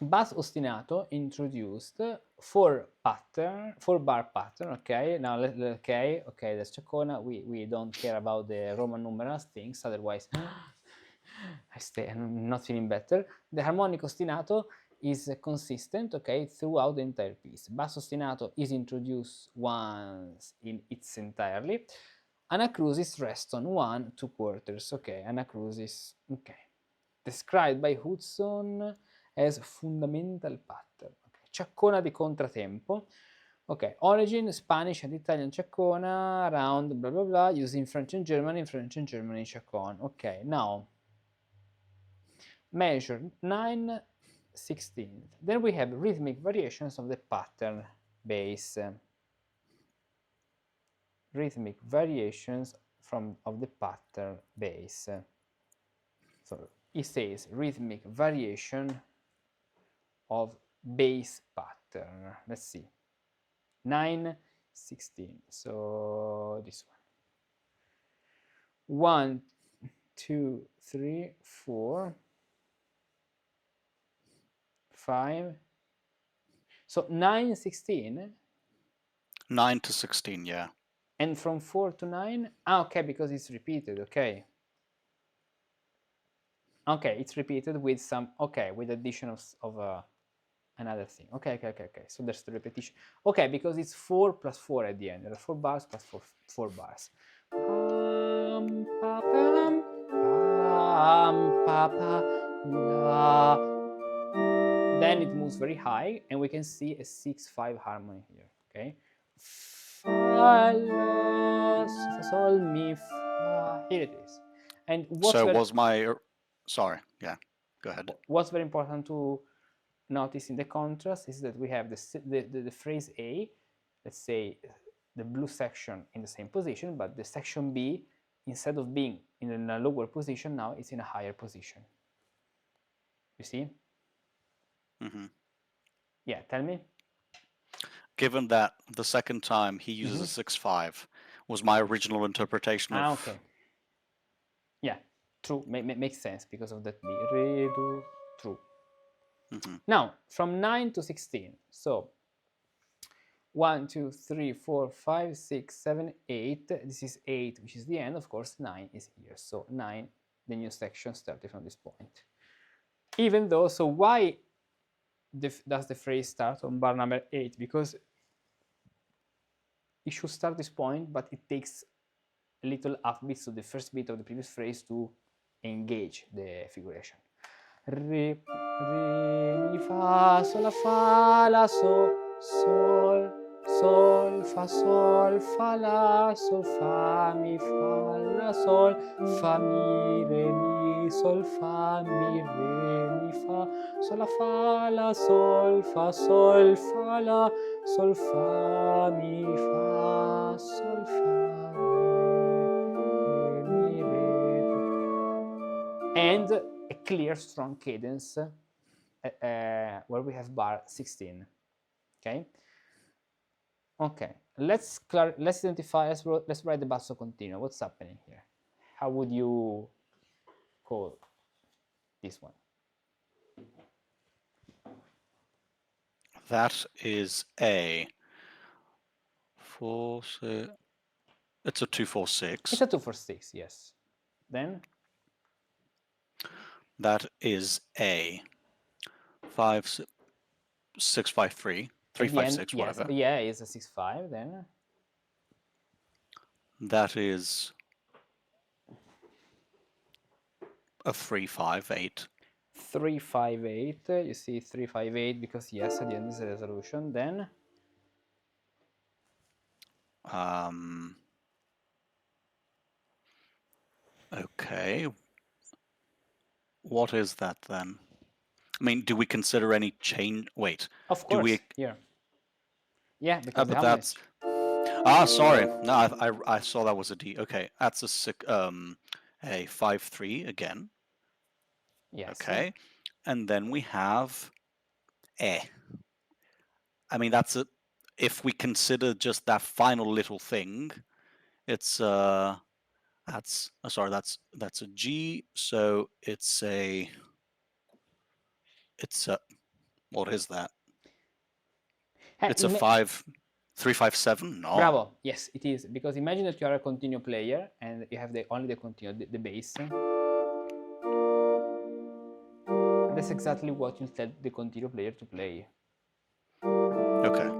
Speaker 1: Bass ostinato introduced 4-bar pattern. Okay, now okay, that's Ciaccona. We don't care about the Roman numeral things, otherwise I'm not feeling better. The harmonic ostinato is consistent, okay, throughout the entire piece. Bass ostinato is introduced once in its entirely. Anacrusis rests on 1-2 quarters, okay, anacrusis, okay. Described by Hudson as fundamental pattern. Okay. Ciaccona di contratempo. Okay, origin Spanish and Italian Ciaccona, around blah blah blah, used in French and German, Ciaccone. Okay, now measure 9/16. Then we have rhythmic variations of the pattern base. Rhythmic variations of the pattern base. So it says rhythmic variation of bass pattern. Let's see. 9/16. So this one. 1, 2, 3, 4. 5. So 9, 16.
Speaker 2: 9 to 16, yeah.
Speaker 1: And from 4 to 9? Ah, okay, because it's repeated, okay. Okay, it's repeated with some, okay, with addition of another thing. Okay. So there's the repetition. Okay, because it's 4 plus 4 at the end. There are 4 bars plus 4 bars. Then it moves very high, and we can see a 6-5 harmony here. Okay. Fa, la, fa, sol, mi, fa. Here it is. And
Speaker 2: So was my... Sorry, yeah, go ahead.
Speaker 1: What's very important to notice in the contrast is that we have the phrase A, let's say the blue section in the same position, but the section B, instead of being in a lower position, now it's in a higher position. You see?
Speaker 2: Mm-hmm.
Speaker 1: Yeah, tell me.
Speaker 2: Given that the second time he uses a 6-5 was my original interpretation of...
Speaker 1: okay. Yeah, true. Makes sense because of that B. Re, do, true.
Speaker 2: Mm-hmm.
Speaker 1: Now, from 9 to 16. So 1, 2, 3, 4, 5, 6, 7, 8. This is 8, which is the end. Of course, 9 is here. So 9, the new section started from this point. Even though, so why does the phrase start on bar number 8? Because it should start this point, but it takes a little upbeat to the first beat of the previous phrase to engage the figuration. Re, mi, fa, sol, la, so, sol, sol, fa, la, sol, fa, la, sol, fa, mi, re, mi, sol, fa, mi, re, mi, fa, sol, la, sol, fa, la, sol, fa, mi, fa, sol, fa, re, mi, re. And a clear, strong cadence where we have bar 16. Okay. Okay. Let's identify. Let's write the basso continuo. What's happening here? How would you call this one?
Speaker 2: That is a 4, 6. It's a 2-4-6.
Speaker 1: It's a 2-4-6. Yes. Then
Speaker 2: that is a 5-6-5-3, 3-5-6, whatever.
Speaker 1: Yes, yeah, it's a 6-5. Then
Speaker 2: that is a 3-5-8.
Speaker 1: 3-5-8. You see 3-5-8 because yes, at the end is a resolution. Then
Speaker 2: okay. What is that then? I mean, do we consider any change? Wait.
Speaker 1: of course,
Speaker 2: do we...
Speaker 1: here. Yeah, because
Speaker 2: but that's... sorry. No, I saw that was a D. Okay, that's a 5-3 again.
Speaker 1: Yes.
Speaker 2: Okay, and then we have E. I mean, that's a... If we consider just that final little thing, it's that's a G. So it's a what is that? It's a 5-3-5-7. No.
Speaker 1: Bravo. Yes, it is, because imagine that you are a continuo player and you have only the continuo, the bass. That's exactly what you tell the continuo player to play.
Speaker 2: Okay.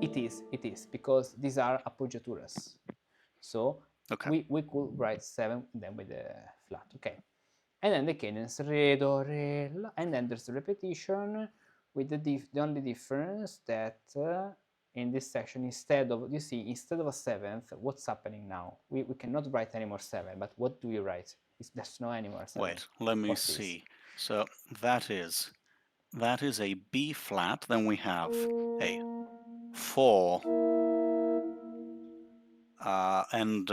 Speaker 1: It is because these are appoggiaturas. So
Speaker 2: okay.
Speaker 1: we could write 7 then with the flat. Okay. And then the cadence re, do, re, la, and then there's the repetition with the only difference that in this section, instead of a 7th, what's happening now? We cannot write any more 7, but what do we write? There's no any more 7.
Speaker 2: Wait, let me see. So that is a B flat. Then we have a 4 and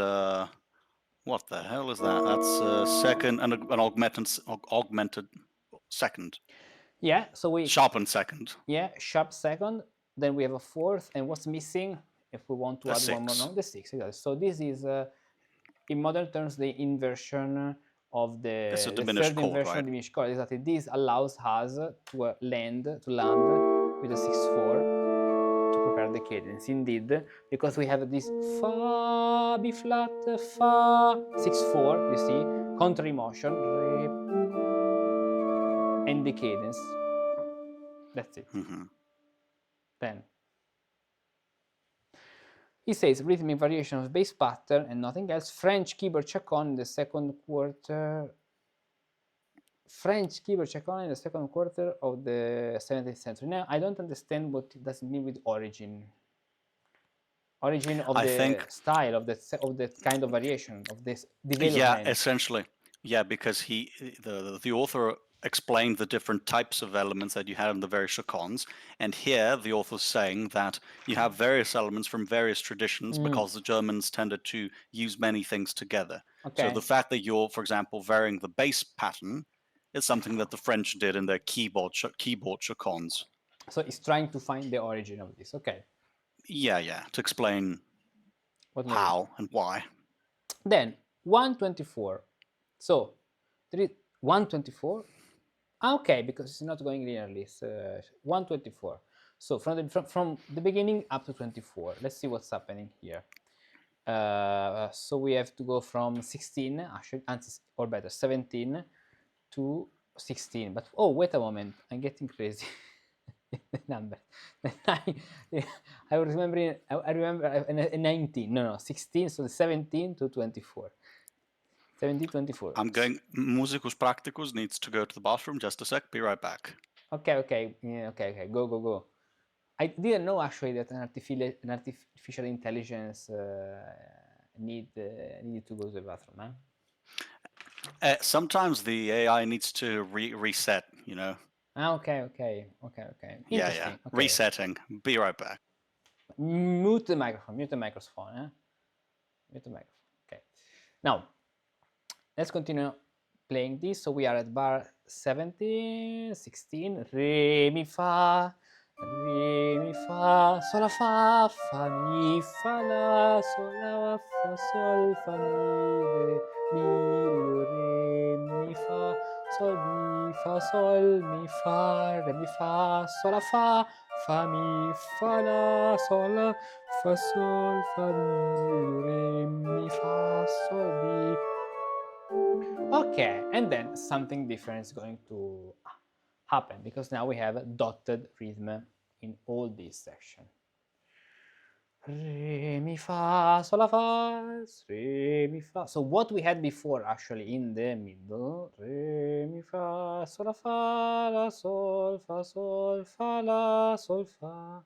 Speaker 2: what the hell is that? That's a second and an augmented second.
Speaker 1: Yeah, so we
Speaker 2: sharpened second.
Speaker 1: Yeah, sharp second. Then we have a 4th, and what's missing if we want to add
Speaker 2: 6.
Speaker 1: one more note? The 6. Exactly. So this is, in modern terms, the inversion of
Speaker 2: It's a
Speaker 1: the
Speaker 2: diminished
Speaker 1: third
Speaker 2: chord,
Speaker 1: inversion
Speaker 2: right?
Speaker 1: of the diminished chord. Exactly. This allows us to land with a 6/4 to prepare the cadence. Indeed, because we have this fa B flat fa 6/4. You see, contrary motion, re, and the cadence. That's it. Then he says rhythmic variation of bass pattern and nothing else. French keyboard Chaconne in the second quarter. French keyboard Chaconne in the second quarter of the 17th century. Now, I don't understand what it does mean with origin. Origin of
Speaker 2: I
Speaker 1: the
Speaker 2: think,
Speaker 1: style, of the kind of variation, of this
Speaker 2: yeah,
Speaker 1: development.
Speaker 2: essentially, yeah, because the author explained the different types of elements that you had in the various chaconnes, and here the author's saying that you have various elements from various traditions because the Germans tended to use many things together. So
Speaker 1: Okay.
Speaker 2: the fact that you're, for example, varying the bass pattern is something that the French did in their keyboard chaconnes.
Speaker 1: So it's trying to find the origin of this. Okay.
Speaker 2: Yeah, to explain
Speaker 1: What more?
Speaker 2: how and why.
Speaker 1: Then 124. So there is 124. Okay, because it's not going linearly. It's 124. So from the beginning up to 24. Let's see what's happening here. So we have to go from 16, actually, or better, 17 to 16. But oh, wait a moment, I'm getting crazy. The number. I was remembering. I remember a 19. No, 16. So 17 to 24. 17, 24.
Speaker 2: I'm going. Musicus Practicus needs to go to the bathroom. Just a sec. Be right back.
Speaker 1: Okay. Yeah, okay. Go. I didn't know actually that an artificial intelligence needed to go to the bathroom.
Speaker 2: Sometimes the AI needs to reset. You know.
Speaker 1: Okay.
Speaker 2: Yeah.
Speaker 1: Interesting. Okay.
Speaker 2: Resetting. Be right back.
Speaker 1: Mute the microphone. Mute the microphone. Okay. Now, let's continue playing this. So we are at bar 17, 16. Re, mi, fa, sol, la, fa, mi, fa, la, sol, la, fa, sol, fa, mi, re, mi, fa, sol, mi, fa, sol, mi, fa, re, mi, fa, sol, la, fa, mi, fa, la, sol, la, fa, sol, fa, mi, re, mi, fa, sol, mi. Okay, and then something different is going to happen because now we have a dotted rhythm in all these sections. Re, mi, fa, sol, la, fa, re, mi, fa. So what we had before actually in the middle, re, mi, fa, sol, la, fa, la, sol, fa, sol, fa, la, sol, fa.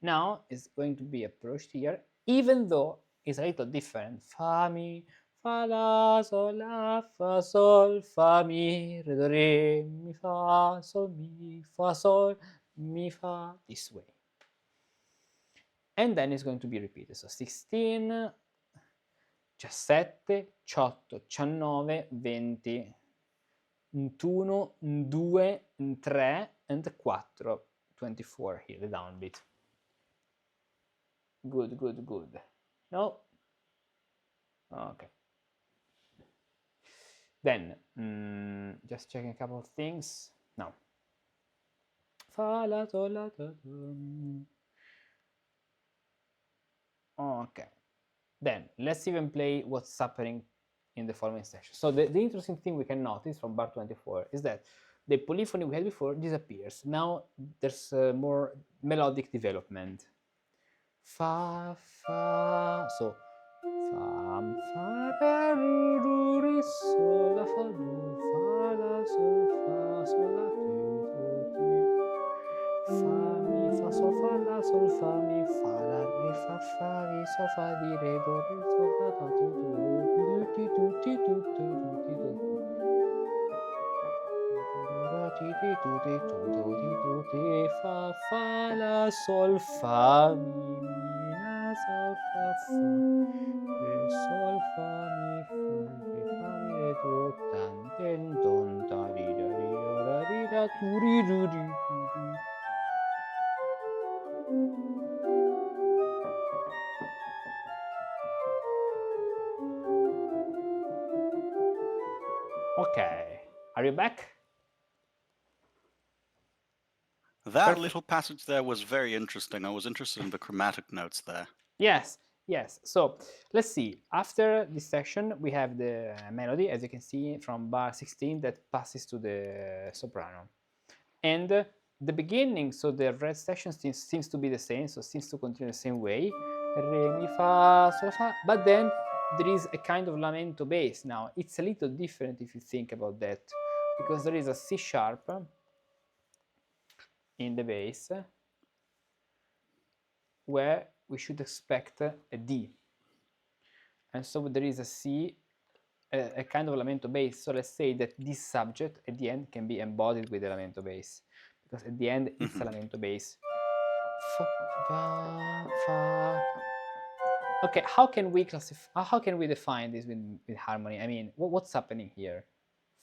Speaker 1: Now it's going to be approached here, even though it's a little different. Fa, mi, fa, la, sol, fa, mi, re, do, re, mi, fa, sol, mi, fa, this way. And then it's going to be repeated. So 16, 17, 18, 19, 20, 21, 2, 3, and 4, 24 here, the downbeat. Good. No? Okay. Then, just checking a couple of things. Now. Fa, la, do, la, do, do. Okay. Then, let's even play what's happening in the following section. So the interesting thing we can notice from bar 24 is that the polyphony we had before disappears. Now there's more melodic development. Fa, fa, so fam, fa, re, do, re, sol, la, fa, do, fa, la, sol, fa, sol, la, ti, do, ti. Fa, mi, fa, sol, fa, la, sol, fa, mi, fa, la, re, fa, mi, sol, fa, di, re, do, re, sol, fa, do, ti, do, ti, do, ti, do, ti, do, ti, fa, la, sol, fa, mi, la, sol, fa, re, sol, fa, mi, re, fa, mi, re, do, tan, ten, don, da, ri, da, tu, ri, du, ri, du, du. Okay, are you back?
Speaker 2: That
Speaker 1: Perfect.
Speaker 2: little passage there was very interesting. I was interested in the chromatic notes there.
Speaker 1: Yes, yes. So let's see. After this section, we have the melody, as you can see, from bar 16 that passes to the soprano. And the beginning, so the red section seems to be the same, so seems to continue the same way. Re, mi, fa, sol, fa. But then there is a kind of lamento bass. Now, it's a little different if you think about that, because there is a C sharp in the bass where we should expect a D. And so there is a C, a kind of lamento bass. So let's say that this subject at the end can be embodied with the lamento bass, because at the end it's a lamento bass. Fa, fa, fa. Okay, how can we classify? How can we define this with harmony? I mean, what's happening here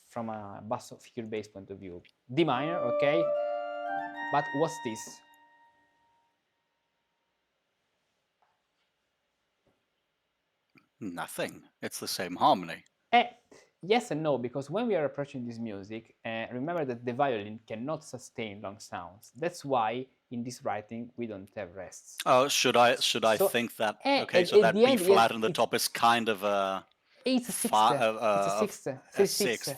Speaker 1: from a basso figure bass point of view? D minor, okay, but what's this?
Speaker 2: Nothing. It's the same harmony.
Speaker 1: Yes and no, because when we are approaching this music, remember that the violin cannot sustain long sounds. That's why in this writing we don't have rests.
Speaker 2: Oh, should I think that? Okay, so that B flat on the top is kind of a.
Speaker 1: It's a sixth. It's a sixth.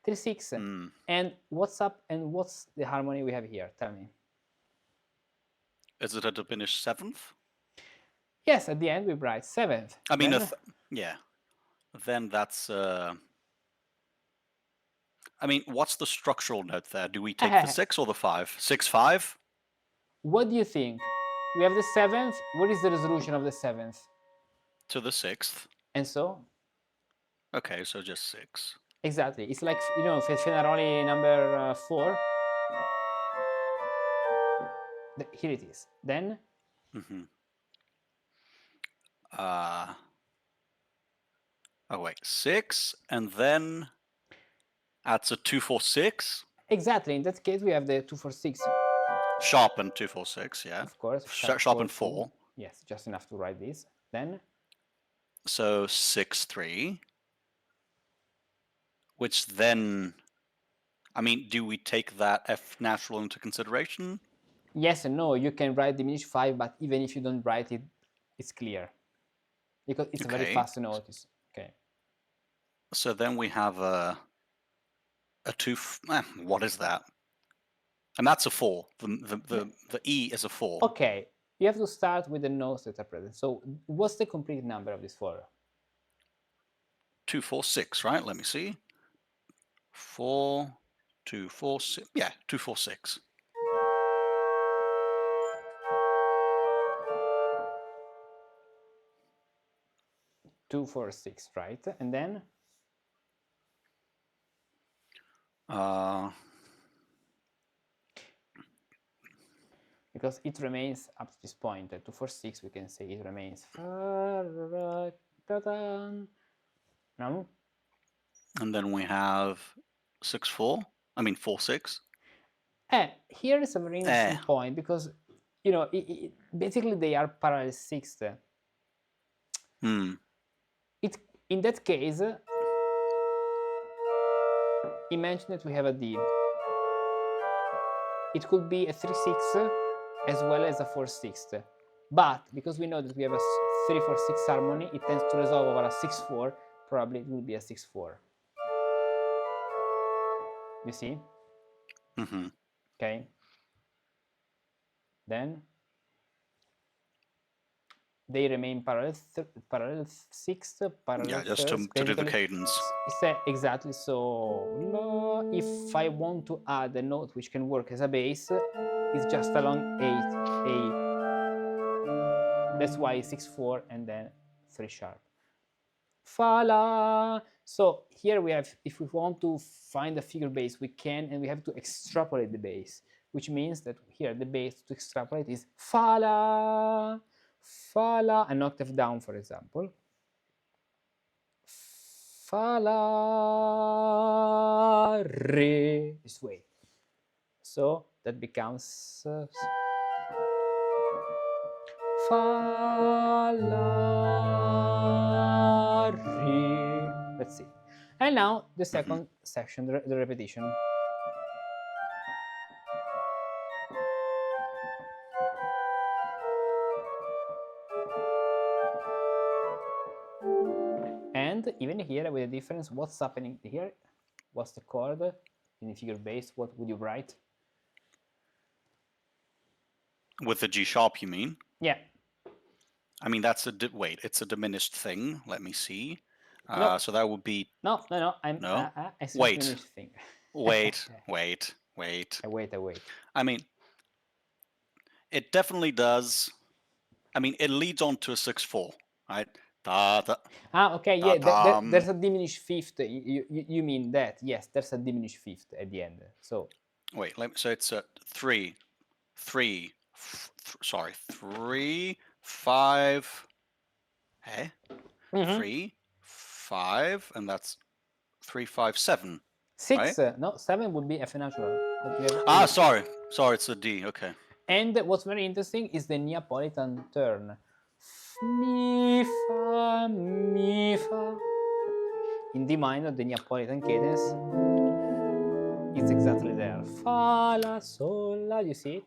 Speaker 2: A sixth.
Speaker 1: 3/6. And what's up? And what's the harmony we have here? Tell me.
Speaker 2: Is it a diminished seventh?
Speaker 1: Yes, at the end we write seventh.
Speaker 2: I mean, yeah. Then that's. I mean, what's the structural note there? Do we take the 6 or the 5? 6/5?
Speaker 1: What do you think? We have the 7th. What is the resolution of the 7th?
Speaker 2: To the 6th.
Speaker 1: And so?
Speaker 2: Okay, so just 6.
Speaker 1: Exactly. It's like, you know, Fenaroli number 4. Here it is. Then?
Speaker 2: Oh, wait. 6, and then that's a 2/4/6?
Speaker 1: Exactly. In that case, we have the 2/4/6.
Speaker 2: Sharpened 2/4/6, yeah.
Speaker 1: Of course.
Speaker 2: Sharpened 4.
Speaker 1: Yes, just enough to write this. Then?
Speaker 2: So 6/3. Which then, I mean, do we take that F natural into consideration?
Speaker 1: Yes and no. You can write diminished 5, but even if you don't write it, it's clear. Because it's very fast to notice. Okay.
Speaker 2: So then we have a 2. What is that? And that's a 4. The E is a 4.
Speaker 1: Okay. You have to start with the notes that are present. So what's the complete number of this 4?
Speaker 2: 2/4/6, right? Let me see. 4, 2/4/6. Yeah, 2/4/6.
Speaker 1: Two, 4, 6, right? And then? Because it remains up to this point. At 2/4/6, we can say it remains. No?
Speaker 2: And then we have 6/4. I mean 4/6.
Speaker 1: Here is a very interesting point because, you know, basically they are parallel sixths. In that case, imagine that we have a D. It could be a 3/6 as well as a 4/6. But because we know that we have a 3/4/6 harmony, it tends to resolve over a 6/4. Probably it will be a 6/4. You see? Okay. Then they remain parallel sixth, parallel.
Speaker 2: Yeah, just to do the cadence.
Speaker 1: Exactly. So if I want to add a note which can work as a bass, it's just along 8 A. That's why 6/4 and then 3 sharp. Fa la. So here we have, if we want to find a figure bass, we can, and we have to extrapolate the bass, which means that here the bass to extrapolate is fa la, an octave down, for example. Fa la re, this way. So that becomes fa la re. Let's see. And now the second section, the repetition. And even here with a difference, what's happening here? What's the chord in the figure bass? What would you write?
Speaker 2: With the G sharp, you mean?
Speaker 1: Yeah.
Speaker 2: I mean, that's a wait. It's a diminished thing. Let me see.
Speaker 1: No.
Speaker 2: So that would be
Speaker 1: No. I'm
Speaker 2: no.
Speaker 1: I said
Speaker 2: Wait,
Speaker 1: diminished thing.
Speaker 2: wait.
Speaker 1: I wait.
Speaker 2: I mean, it definitely does. I mean, it leads on to a 6/4, right? Da da.
Speaker 1: Okay,
Speaker 2: da,
Speaker 1: yeah, there's a diminished fifth. You mean that? Yes, there's a diminished fifth at the end. So
Speaker 2: wait. So it's a 3, 3. Sorry, 3, 5. Eh? 3, 5, and that's 3, 5, 7.
Speaker 1: six.
Speaker 2: Right?
Speaker 1: No, 7 would be F natural.
Speaker 2: Sorry. It's a D. Okay.
Speaker 1: And what's very interesting is the Neapolitan turn. Mi fa, mi fa. In D minor, the Neapolitan cadence is exactly there. Fa, la, sol, la. You see it?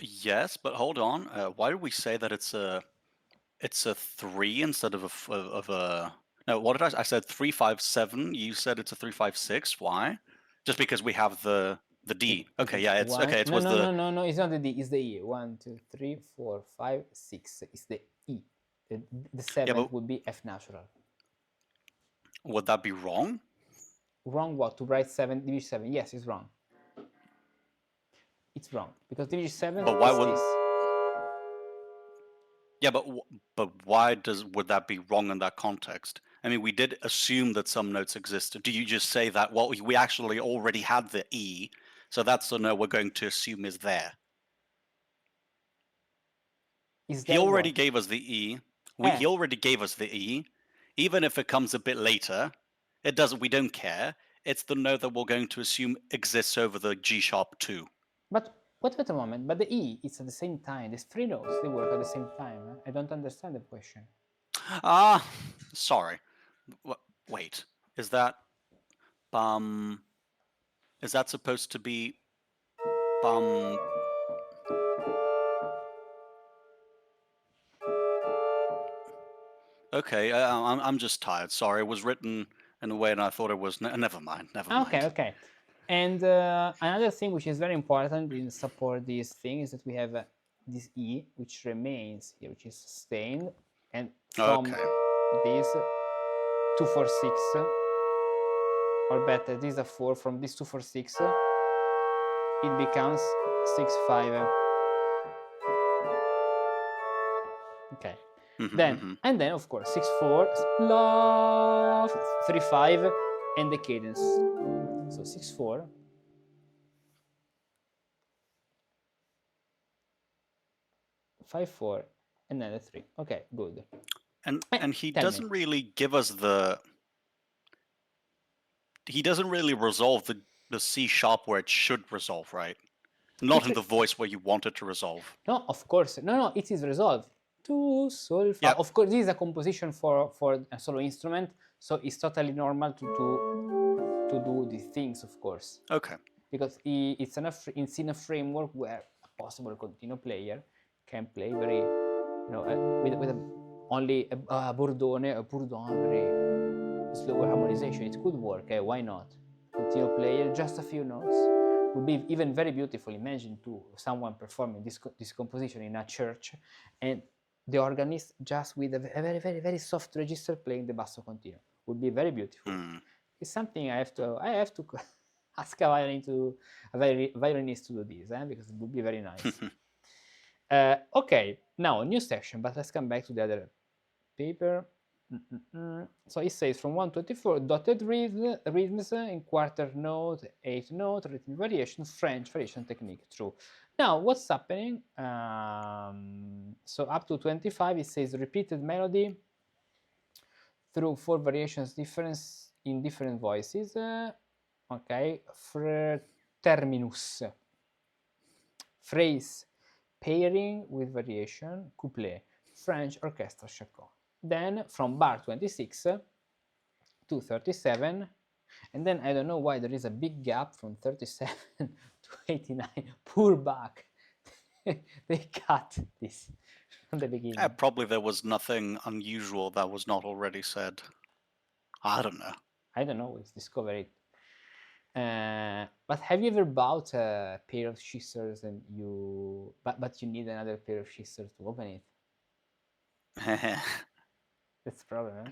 Speaker 2: Yes, but hold on. Why did we say that it's a 3 instead of a no? What did I said 3, 5, 7. You said it's a 3, 5, 6. Why? Just because we have the D. Okay, yeah, it's okay. It was the
Speaker 1: No. It's not the D. It's the E. 1, 2, 3, 4, 5, 6. It's the E. The seventh would be F natural.
Speaker 2: Would that be wrong?
Speaker 1: Wrong what? To write 7, division 7. Yes, it's wrong. It's wrong because division 7
Speaker 2: But why
Speaker 1: is
Speaker 2: would?
Speaker 1: this.
Speaker 2: Yeah, but why would that be wrong in that context? I mean, we did assume that some notes existed. Do you just say that? Well, we actually already had the E, so that's the note we're going to assume is there. He already gave us the E. He already gave us the E. Even if it comes a bit later, it doesn't. We don't care. It's the note that we're going to assume exists over the G sharp 2.
Speaker 1: But wait a moment. But the E is at the same time. There's 3 notes. They work at the same time. I don't understand the question.
Speaker 2: Sorry. Wait. Is that Is that supposed to be Okay, I'm just tired. Sorry, it was written in a way, and I thought it was. Never mind.
Speaker 1: Okay. And another thing which is very important in support this thing is that we have this E, which remains here, which is sustained, and from this 2, 4, 6, or better, this is a 4. From this 2, 4, 6, it becomes 6, 5. Okay. And then of course 6, 4, love, 3, 5, and the cadence. So 6, 4. 5, 4, and then a 3. Okay, good.
Speaker 2: And he doesn't really give us the. He doesn't really resolve the C sharp where it should resolve, right? Not in the voice where you want it to resolve.
Speaker 1: No, of course. No, it is resolved. Do, sol, fa. Of course, this is a composition for a solo instrument, so it's totally normal to do these things, of course.
Speaker 2: Okay.
Speaker 1: Because it's in a framework where a possible continuo player can play very, with only a bourdon, very slower harmonization. It could work. Why not? Continuo player, just a few notes. Would be even very beautiful. Imagine someone performing this composition in a church, and the organist just with a very, very, very soft register playing the basso continuo. Would be very beautiful. It's something I have to ask a violinist to do this, because it would be very nice. Okay, now a new section, but let's come back to the other paper. So it says from 124, dotted rhythms in quarter note, 8 note, rhythm variation, French variation technique. True. Now what's happening? So up to 25, it says repeated melody through 4 variations difference in different voices. Okay, terminus, phrase, pairing with variation, couplet, French orchestra Chaconne. Then from bar 26 to 37, and then I don't know why there is a big gap from 37 to 89. Poor Bach. They cut this from the beginning.
Speaker 2: Probably there was nothing unusual that was not already said. I don't know.
Speaker 1: I don't know, let's discover it. But have you ever bought a pair of scissors and but you need another pair of scissors to open it? That's the problem, eh?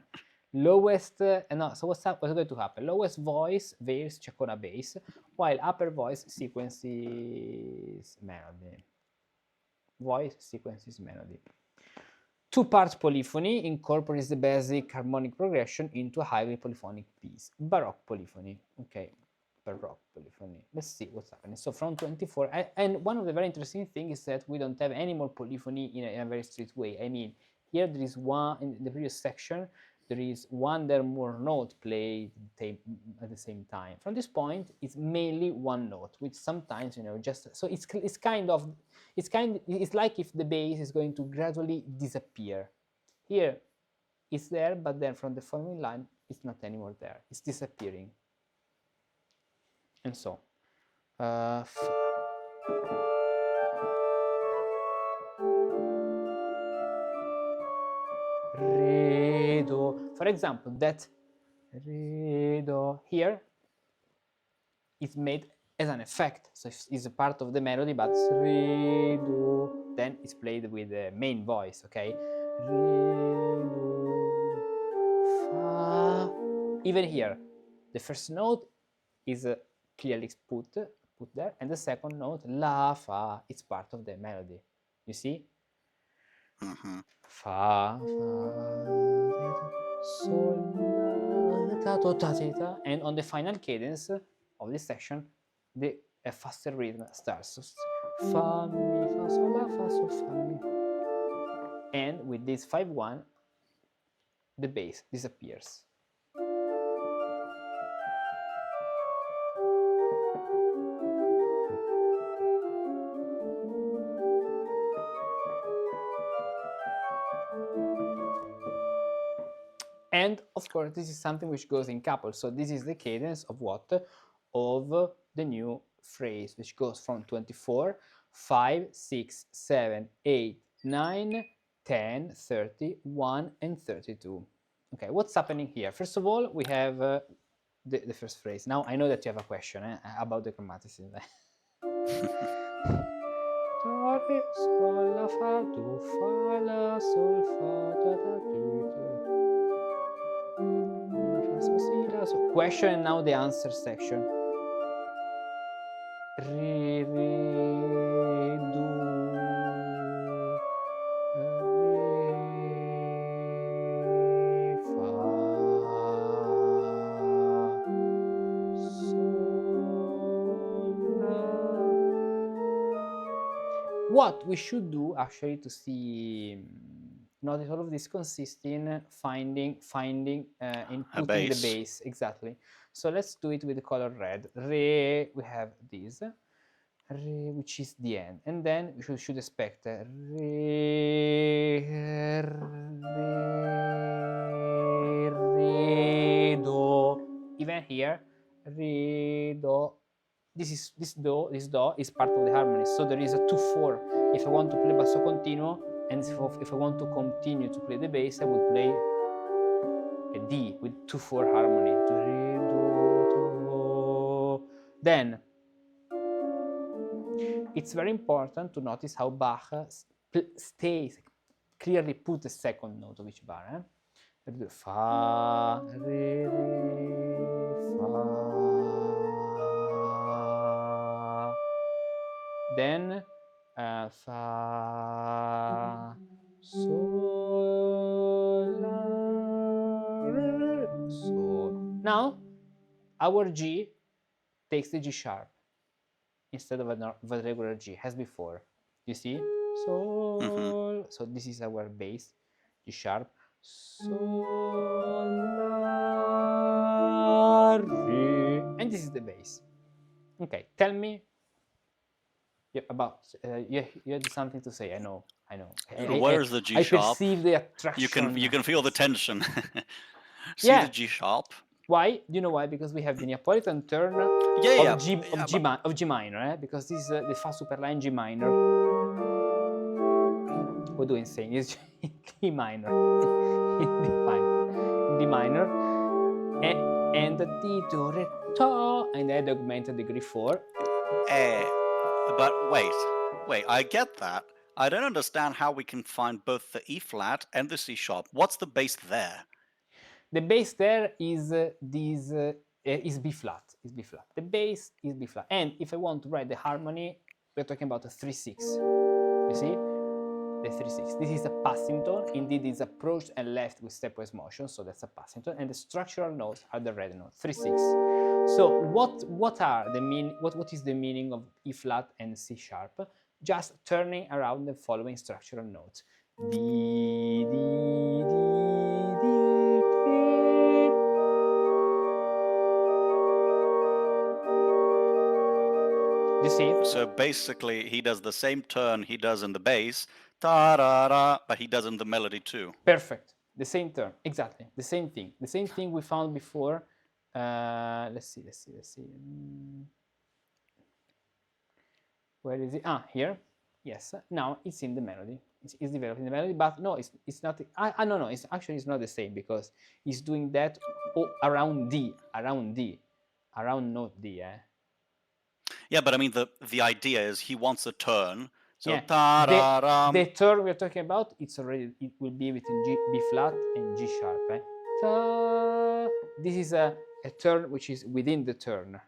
Speaker 1: Lowest, no, so what's going to happen? Lowest voice veils Ciaccona bass, while upper voice sequences melody. Voice sequences melody. Two-part polyphony incorporates the basic harmonic progression into a highly polyphonic piece. Baroque polyphony. Okay, Baroque polyphony. Let's see what's happening. So from 24, and one of the very interesting things is that we don't have any more polyphony in a very strict way. I mean, here there is one, in the previous section, there is one there more note played at the same time. From this point, it's mainly one note, which sometimes, just, so it's like if the bass is going to gradually disappear. Here, it's there, but then from the following line, it's not anymore there. It's disappearing. And so, re, do. For example, that re, do here is made as an effect, so it's a part of the melody, but re, do, then it's played with the main voice, okay? Re, do, fa. Even here, the first note is clearly put there, and the second note, la, fa, it's part of the melody. You see?
Speaker 2: Mm-hmm.
Speaker 1: Fa, sol, la, do, ta, ta, and on the final cadence of this section, the faster rhythm starts. So, fa, mi, fa, sol, la, fa, sol, fa, mi. And with this 5-1, the bass disappears. And of course, this is something which goes in couples. So this is the cadence of what? Of the new phrase, which goes from 24, 5, 6, 7, 8, 9, 10, 30, 1, and 32. Okay, what's happening here? First of all, we have the first phrase. Now, I know that you have a question about the chromaticism. Do, sol, la, fa, do, fa, la, sol, fa, da, da, do, do. So question and now the answer section. Re, re, do, re, fa, sol, la. What we should do actually to see notice all of this consists in finding in putting the bass, exactly. So let's do it with the color red. Re, we have this, re, which is the end, and then we should expect re, re, do. Even here, re, do. This do is part of the harmony, so there is a 2/4. If I want to play basso continuo, and if I want to continue to play the bass, I would play a D with 2/4 harmony. Re, do. Then it's very important to notice how Bach stays clearly put the second note of each bar. Fa, re, fa. Then fa, sol, la, re, sol. Now our G takes the G sharp instead of a regular G, as before. You see? Sol. Mm-hmm. So this is our bass, G sharp. Sol, la, re. And this is the bass. Okay, tell me about you had something to say. I know.
Speaker 2: Where is the G sharp?
Speaker 1: I perceive the attraction.
Speaker 2: You can feel the tension. See
Speaker 1: Yeah.
Speaker 2: the G sharp?
Speaker 1: Why? Do you know why? Because we have the Neapolitan turn
Speaker 2: Yeah,
Speaker 1: of G
Speaker 2: but
Speaker 1: of G minor, because this is the fa superline G minor. What do I say? It's D minor. In D minor. And the D do re to, and add augmented degree 4.
Speaker 2: but wait, I get that. I don't understand how we can find both the E flat and the C sharp. What's the bass there?
Speaker 1: The bass there is is B flat. Is B flat. The bass is B flat. And if I want to write the harmony, we're talking about a 3/6. You see, the 3/6. This is a passing tone. Indeed, it's approached and left with stepwise motion, so that's a passing tone. And the structural notes are the red notes, 3/6. So what are the what is the meaning of E flat and C sharp? Just turning around the following structural notes. D, D, D, D. You see?
Speaker 2: So basically, he does the same turn he does in the bass, da da da, but he does in the melody too.
Speaker 1: Perfect. The same term, exactly. The same thing. The same thing we found before. Let's see. Where is it? Ah, here. Yes. Now it's in the melody. It's developing the melody, but no, it's not. No. It's actually it's not the same, because it's doing that around D, around note D.
Speaker 2: Yeah, but I mean the idea is he wants a turn. So
Speaker 1: Yeah.
Speaker 2: da da da.
Speaker 1: The turn we're talking about, it will be between B flat and G sharp. Ta. This is a turn which is within the turn.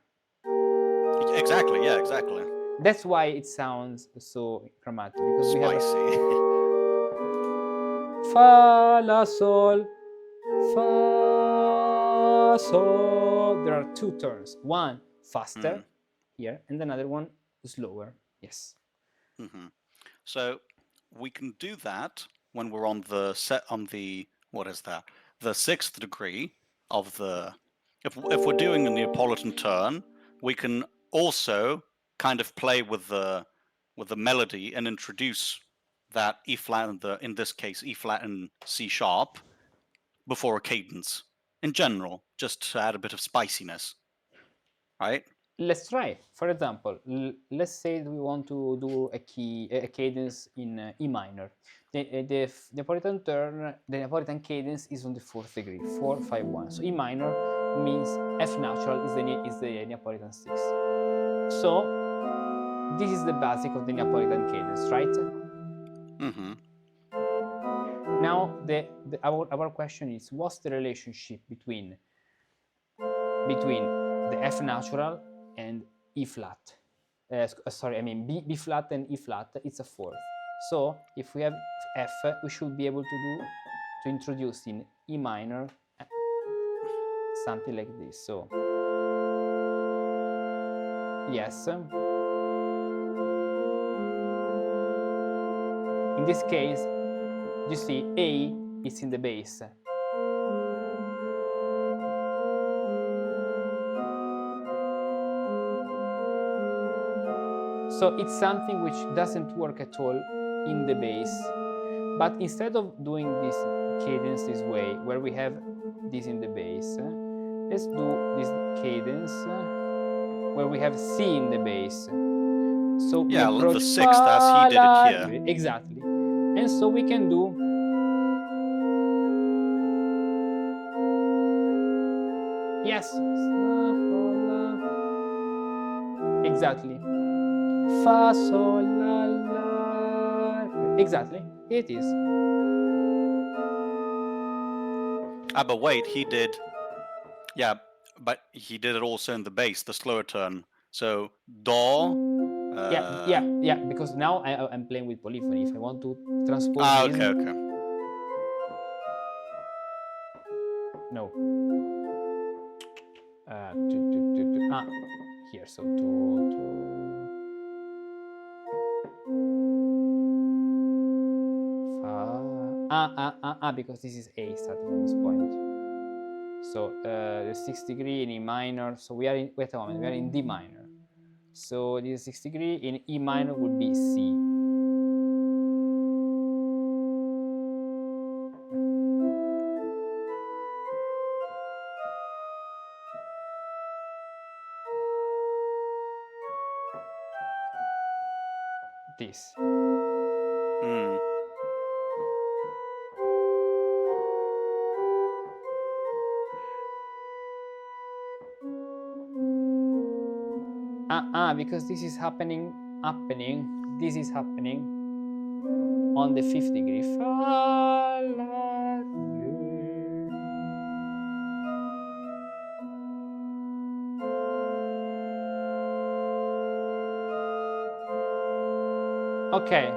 Speaker 2: Exactly. Yeah. Exactly.
Speaker 1: That's why it sounds so chromatic, because we have fa la sol, fa sol. There are two turns. One faster here, and another one slower. Yes.
Speaker 2: So we can do that when we're on the what is that? The 6th degree of the. If we're doing a Neapolitan turn, we can also kind of play with the melody and introduce that E flat and in this case E flat and C sharp before a cadence in general, just to add a bit of spiciness, right?
Speaker 1: Let's try. For example, let's say we want to do a cadence in E minor. The Neapolitan turn, the Neapolitan cadence is on the 4th degree, 4, 5, 1. So E minor means F natural is the Neapolitan 6. So this is the basic of the Neapolitan cadence, right? Now our question is, what's the relationship between the F natural and E flat? Sorry, I mean B flat and E flat. It's a 4th. So if we have F, we should be able to introduce in E minor something like this. So yes. In this case, you see A is in the bass. So it's something which doesn't work at all in the bass. But instead of doing this cadence this way, where we have this in the bass, let's do this cadence where we have C in the bass. So
Speaker 2: yeah, the 6th as he did it here.
Speaker 1: Exactly. And so we can do yes. Exactly. Fa, sol, la, la. Exactly. It is.
Speaker 2: But wait, he did. Yeah, but he did it also in the bass, the slower turn. So do.
Speaker 1: Yeah. Because now I'm playing with polyphony. If I want to transpose this.
Speaker 2: Okay.
Speaker 1: No. Here. So fa. Because this is A starting from this point. So the 6th degree in E minor. So we are in. Wait a moment. We are in D minor. So this 6th degree in E minor would be C. this. Because this is happening. This is happening on the 5th degree. Fa, la, re. Okay.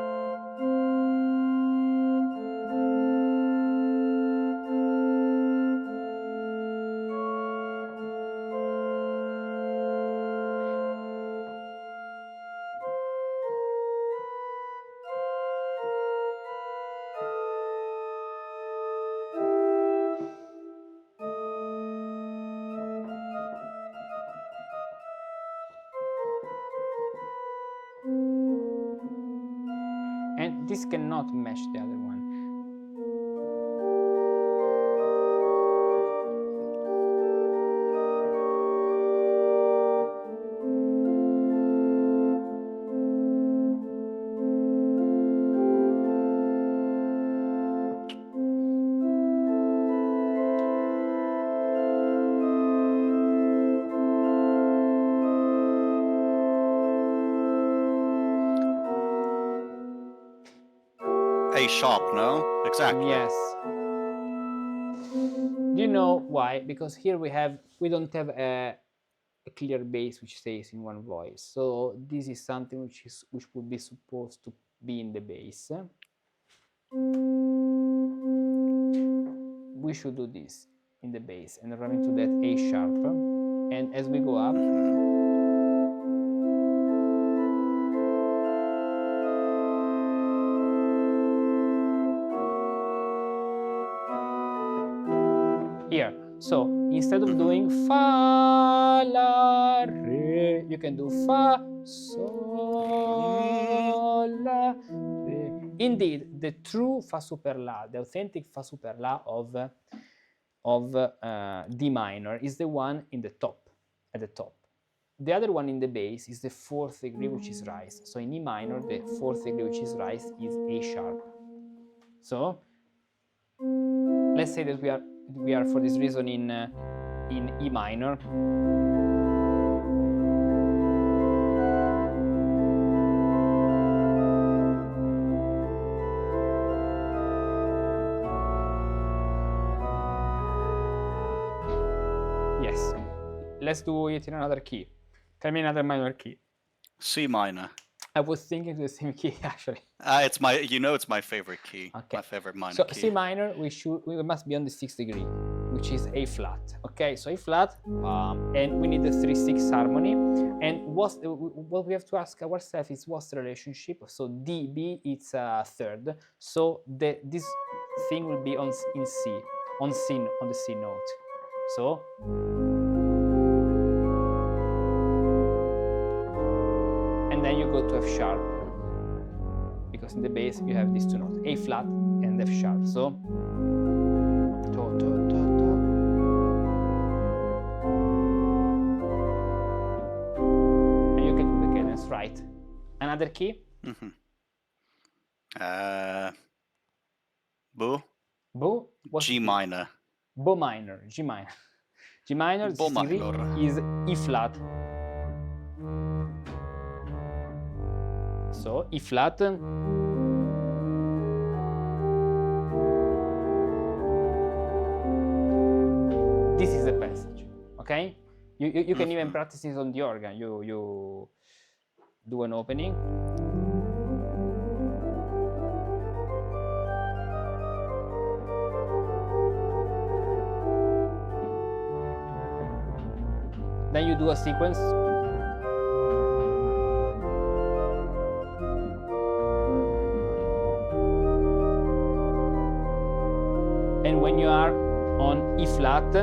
Speaker 1: And this cannot match the other one.
Speaker 2: A sharp, no? Exactly.
Speaker 1: Yes. Do you know why? Because here we don't have a clear bass which stays in one voice. So this is something which would be supposed to be in the bass. We should do this in the bass and run into that A sharp. And as we go up, here. So instead of doing fa, la, re, you can do fa, sol, la, re. Indeed, the true fa super la, the authentic fa super la of D minor is the one in the top, at the top. The other one in the bass is the 4th degree, which is rise. So in E minor, the 4th degree, which is rise, is A sharp. So let's say that we are for this reason in E minor. Yes. Let's do it in another key. Tell me another minor key.
Speaker 2: C minor.
Speaker 1: I was thinking the same key actually.
Speaker 2: It's my, it's my favorite key.
Speaker 1: Okay.
Speaker 2: My favorite minor
Speaker 1: So
Speaker 2: key.
Speaker 1: C minor, we must be on the 6th degree, which is A flat. Okay, so A flat, and we need the 3/6 harmony. And what we have to ask ourselves is what's the relationship. So D B, it's a third. So this thing will be in C, on the C note. So. And then you go to F sharp, because in the bass you have these two notes, A flat and F sharp. So, to, to, to, to. And you get to the cadence right. Another key?
Speaker 2: Bo.
Speaker 1: Bo?
Speaker 2: G minor.
Speaker 1: Bo minor, G minor. G minor,
Speaker 2: Bo minor
Speaker 1: is E flat. So E flat. This is the passage, okay? You can even practice this on the organ. You do an opening. Then you do a sequence. And when you are on E flat,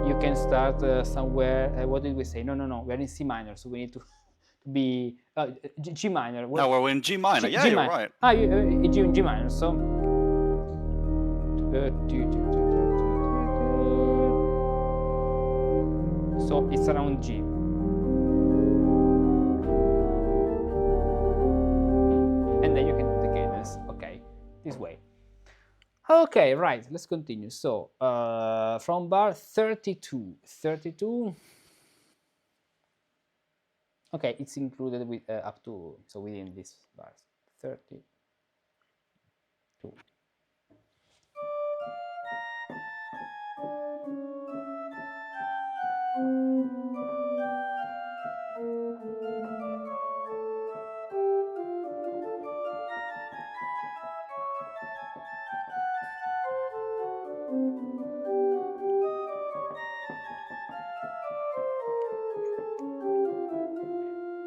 Speaker 1: you can start somewhere. What did we say? No. We're in C minor, so we need to be G minor.
Speaker 2: No, we're in G minor. Yeah, you're right.
Speaker 1: G minor. So. So it's around G. this way. Okay, right, let's continue. So from bar 32, okay, it's included with up to, so within this bars, 32.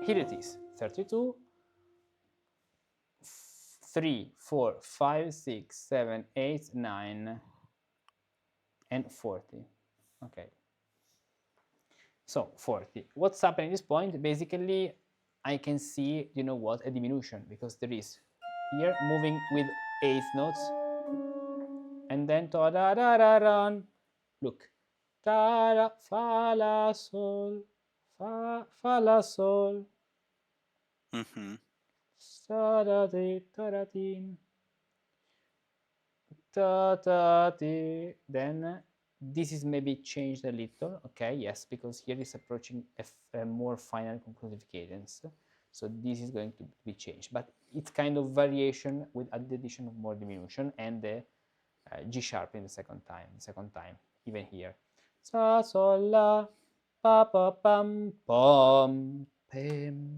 Speaker 1: Here it is, 32, 3, 4, 5, 6, 7, 8, 9, and 40. Okay. So 40. What's happening at this point? Basically, I can see, you know what, a diminution, because there is here moving with eighth notes, and then ta da da da da. Look, ta da fa la sol, fa la sol, sa da di ta da din, ta ta di. Then this is maybe changed a little, okay, yes, because here is approaching a more final conclusive cadence. So this is going to be changed, but it's kind of variation with the addition of more diminution and the G sharp in the second time, even here. Sa, sol, la, pa, pa, pam, pom, pem.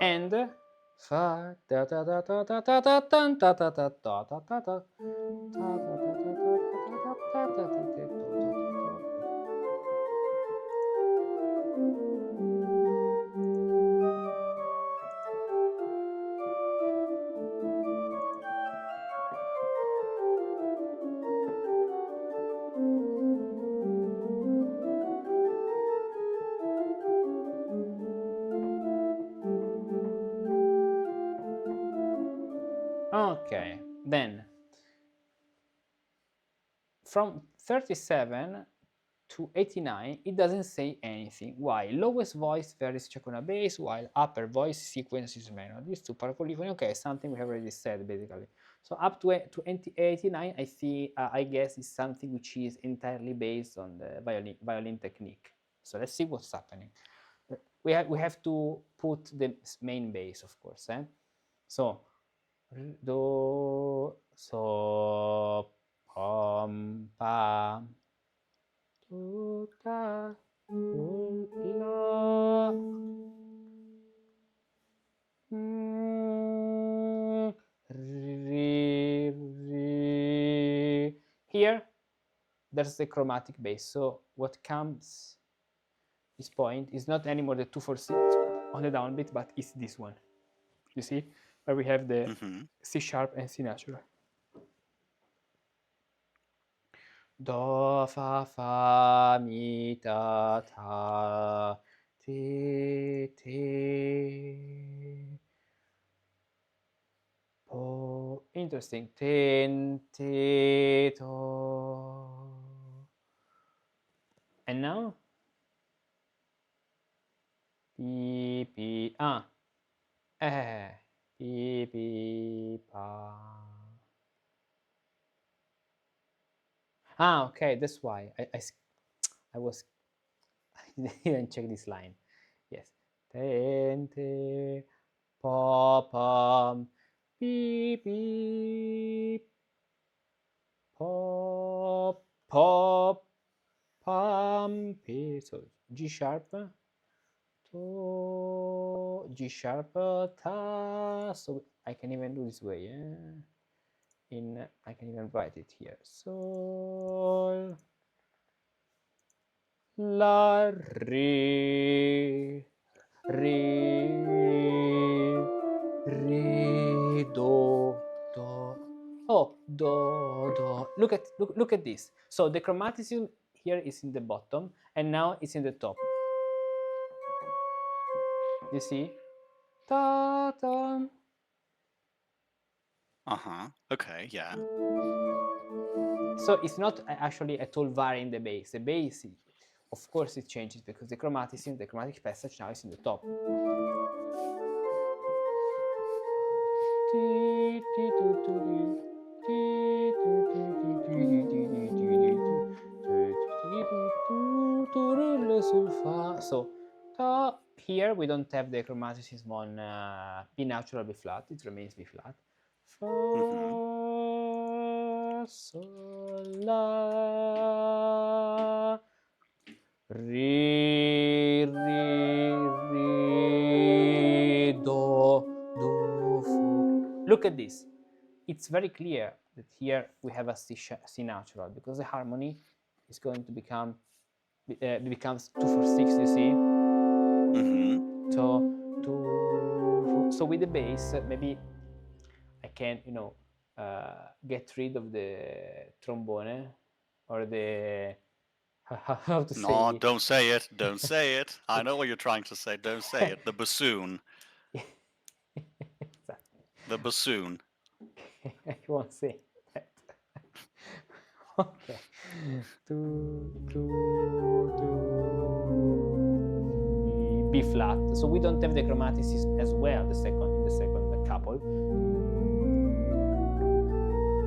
Speaker 1: And fa da da da da da da da da da da da da da da da. Okay, then from 37 to 89, it doesn't say anything. Why? Lowest voice varies Ciaccona bass, while upper voice sequences minor. These two parapolyphony, okay, something we have already said basically. So up to 89, I see, I guess, is something which is entirely based on the violin technique. So let's see what's happening. We have to put the main bass, of course. So do, so, pa, do, ta, la, re, re. Here, there's the chromatic bass. So what comes this point is not anymore the 2 4 6 on the downbeat, but it's this one. You see, where we have the C sharp and C natural. Do, fa, mi, ta, ti, po. Interesting. Tin, ti, to. And now? Pi, pi, pi, pi, pa. Okay, that's why I was I didn't check this line. Yes. Tente, pop, beep, beep, pop, pop, pam, p. So G sharp, to, G sharp, ta. So I can even do this way. Yeah? I can even write it here. Sol, la, re, re, do. Oh, do. Look at this. So the chromaticism here is in the bottom, and now it's in the top. You see? Ta, ta.
Speaker 2: Okay, yeah.
Speaker 1: So it's not actually at all varying the bass. The bass, of course, it changes because the chromatism, the chromatic passage now is in the top. So here we don't have the chromaticism on B natural, B flat. It remains B flat. Fa, sol, la, re, do, fa. Look at this. It's very clear that here we have a C natural because the harmony is going to become becomes 2/4/6. You see. So with the bass, maybe I can get rid of the trombone or the how to say.
Speaker 2: No, don't say it. Don't say it. I know what you're trying to say. Don't say it. The bassoon.
Speaker 1: Exactly.
Speaker 2: The bassoon.
Speaker 1: I won't say that. Okay. B flat. So we don't have the chromaticism as well. In the second couple.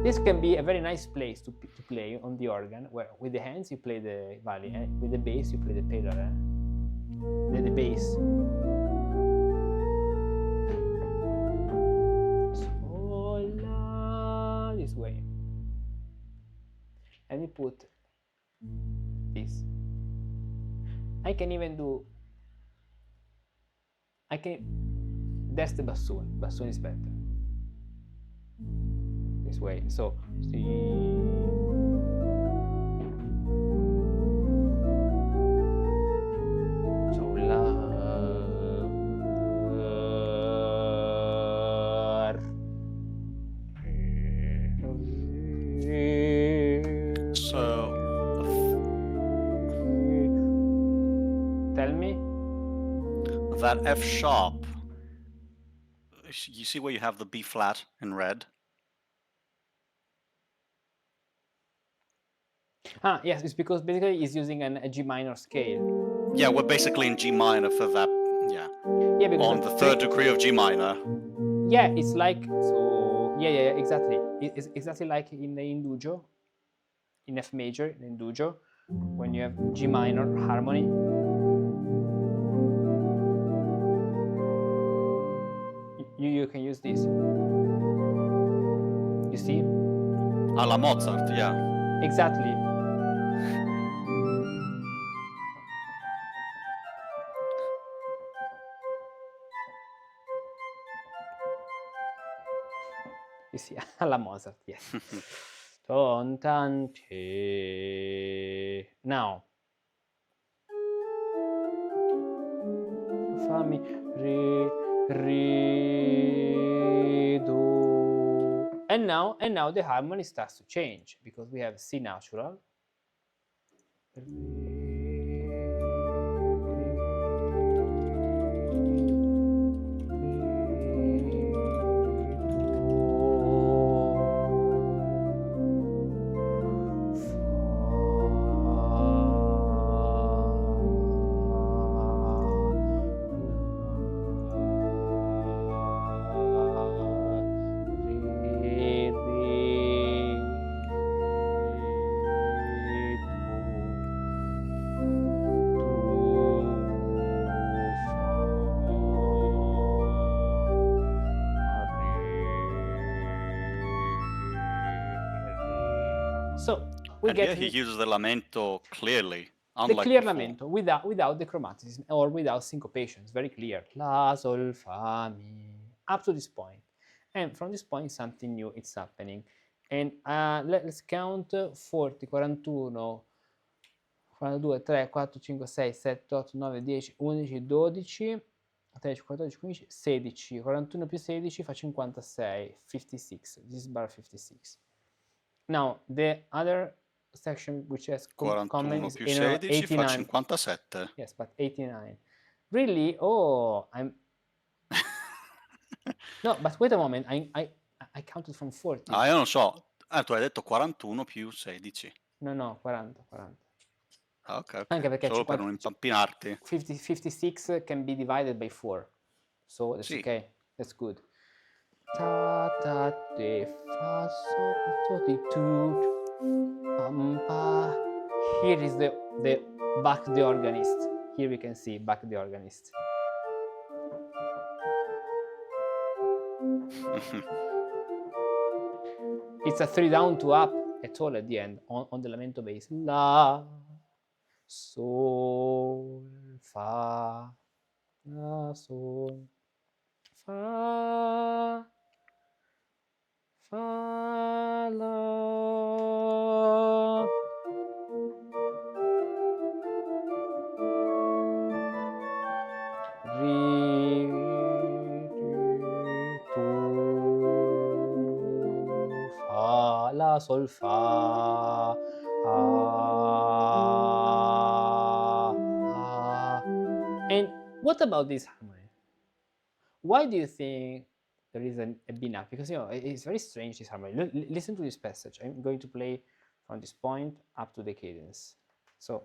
Speaker 1: This can be a very nice place to play on the organ, where with the hands you play the violin, with the bass you play the pedal, the bass. So la, this way. And we put this. I can even do. That's the bassoon. Bassoon is better. This way. So tell me.
Speaker 2: That F sharp. You see where you have the B flat in red?
Speaker 1: Yes, it's because basically it's using a G minor scale.
Speaker 2: Yeah, we're basically in G minor for that. Yeah.
Speaker 1: Yeah, because
Speaker 2: on the third degree of G minor.
Speaker 1: Yeah, it's like so. Yeah, exactly. It's exactly like in the Indugio, in F major, in Indugio, when you have G minor harmony. You can use this. You see?
Speaker 2: A la Mozart, yeah.
Speaker 1: Exactly. You see, a la Mozart, yes. Ton tan te. Now. Fammi re do. And now the harmony starts to change because we have C natural. So we
Speaker 2: and
Speaker 1: get
Speaker 2: here he uses the lamento clearly,
Speaker 1: the
Speaker 2: unlike
Speaker 1: clear
Speaker 2: before.
Speaker 1: lamento without the chromaticism or without syncopation. It's very clear. La, sol, fa, mi. Up to this point. And from this point, something new is happening. And let's count 40, 41, 42, 3, 4, 5, 6, 7, 8, 9, 10, 11, 12, 13, 14, 15, 16. 41 più 16 fa 56. 56. This is bar 56. Now, the other section which has common is
Speaker 2: 16 fa
Speaker 1: 89.
Speaker 2: 57.
Speaker 1: Yes, but 89. Really? Oh, I'm. No, but wait a moment. I counted from 40.
Speaker 2: Io non so. Tu hai detto 41 più 16.
Speaker 1: No, 40.
Speaker 2: Ok.
Speaker 1: Anche perché
Speaker 2: Solo per non impappinarti.
Speaker 1: 56 can be divided by 4. So that's
Speaker 2: Sì.
Speaker 1: okay. That's good. Ta ta de fa sol ti tut. Here is the Bach the organist. Here we can see Bach the organist. It's a 3 down, 2 up at all at the end on the lamento bass. La, sol, fa, la, sol, fa, fa, la. Re, tu, fa, la, sol, fa, And what about this harmony? Why do you think there is a B nut? Because it's very strange, this harmony. Listen to this passage. I'm going to play from this point up to the cadence. So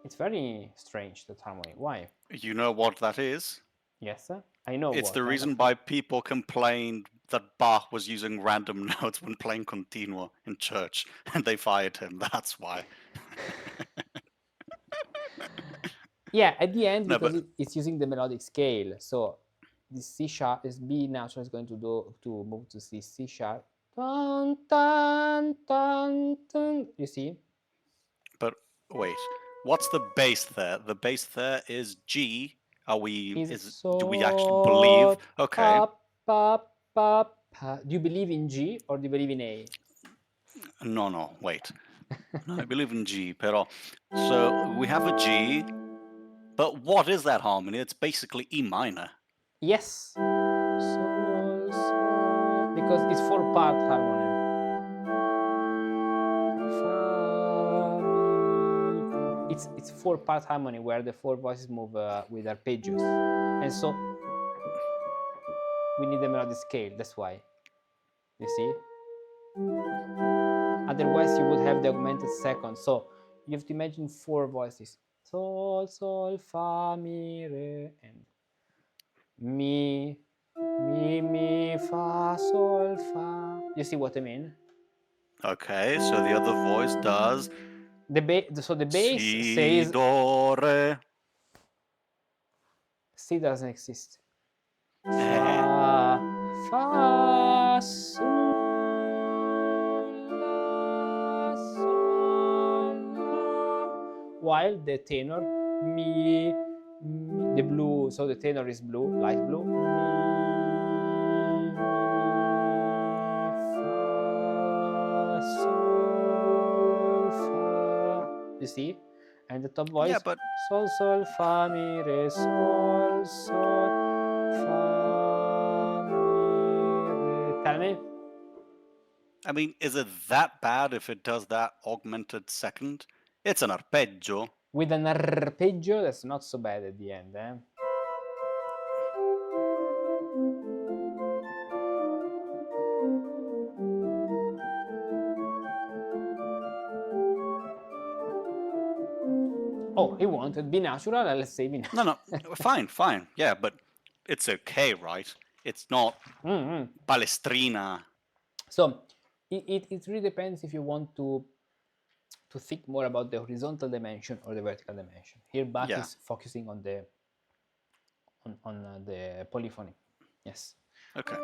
Speaker 1: it's very strange, that harmony. Why?
Speaker 2: You know what that is?
Speaker 1: Yes, I know.
Speaker 2: It's the reason why people complained that Bach was using random notes when playing continuo in church, and they fired him. That's why.
Speaker 1: Yeah, at the end,
Speaker 2: No,
Speaker 1: because it's using the melodic scale. So this C sharp, this B natural is going to move to C sharp. Dun, dun, dun, dun. You see?
Speaker 2: But wait, what's the bass there? The bass there is G. Do we actually believe? Okay.
Speaker 1: Pa, pa, pa. Do you believe in G or do you believe in A?
Speaker 2: No, wait. No, I believe in G, pero. So we have a G, but what is that harmony? It's basically E minor.
Speaker 1: Yes. Sol, sol. Because it's 4-part harmony. Fa, mi. It's 4-part harmony where the 4 voices move with arpeggios. And so we need the melodic scale, that's why. You see? Otherwise you would have the augmented second. So you have to imagine 4 voices. Sol, sol, fa, mi, re, and mi, fa, sol, fa. You see what I mean?
Speaker 2: Okay, so the other voice does
Speaker 1: The bass
Speaker 2: si,
Speaker 1: says
Speaker 2: do, re.
Speaker 1: C doesn't exist. Fa, fa, sol, la, sol, la. While the tenor, mi, the blue, so the tenor is blue, light blue. Mi, fa, sol, fa. You see? And the top voice,
Speaker 2: Yeah, but
Speaker 1: sol, sol, fa, mi, re, sol, sol, fa, mi, re. Tell me?
Speaker 2: I mean, is it that bad if it does that augmented second? It's an arpeggio.
Speaker 1: With an arpeggio, that's not so bad at the end, eh? Oh, he wanted B natural, let's say B natural.
Speaker 2: No, fine. Yeah, but it's okay, right? It's not Palestrina.
Speaker 1: So it really depends if you want to think more about the horizontal dimension or the vertical dimension. Here Bach is focusing on the polyphony. Yes.
Speaker 2: Okay.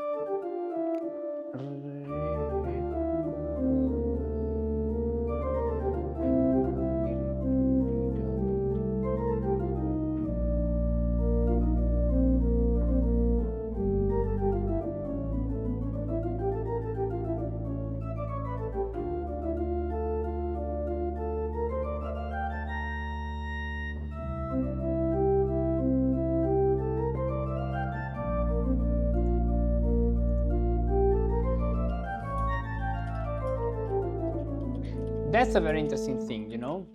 Speaker 1: That's a very interesting thing, you know.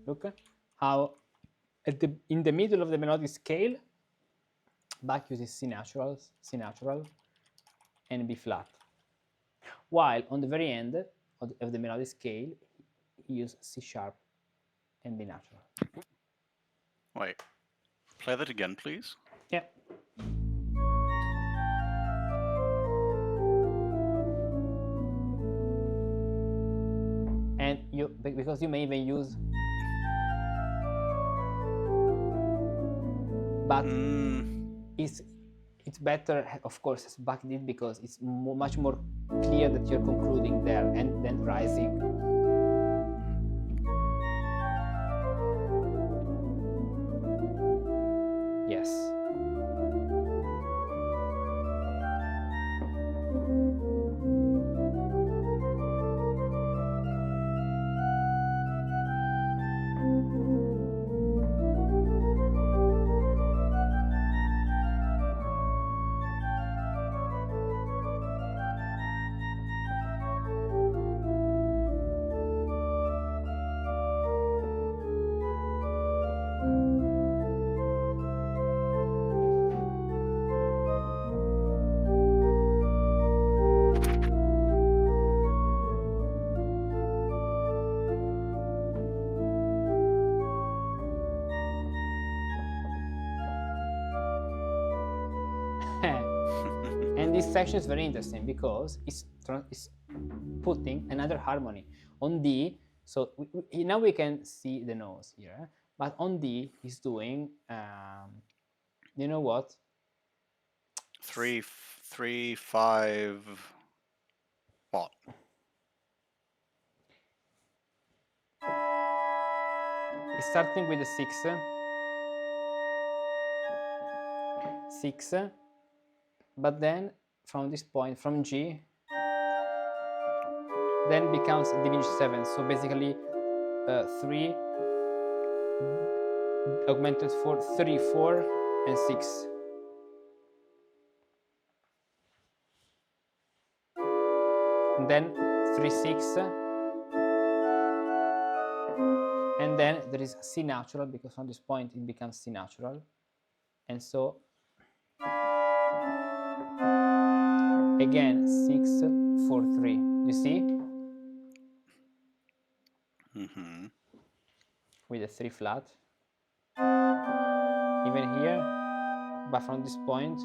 Speaker 1: Look how in the middle of the melodic scale, Bach uses C natural, and B flat, while on the very end of the melodic scale, he uses C sharp and B natural.
Speaker 2: Wait, play that again, please.
Speaker 1: Yeah. And because you may even use, but it's better, of course, as Bach did, because it's much more clear that you're concluding there and then rising. Yes. And this section is very interesting because it's putting another harmony on D. So now we can see the notes here, but on D he's doing, you know what?
Speaker 2: 3, 3, 5. What?
Speaker 1: It's starting with the 6, but then from this point, from G, then becomes diminished 7. So basically 3 augmented 4, 3, 4, and 6. And then 3, 6. And then there is C natural, because from this point it becomes C natural. And so again 6, 4, 3. You see? With a 3 flat. Even here, but from this point,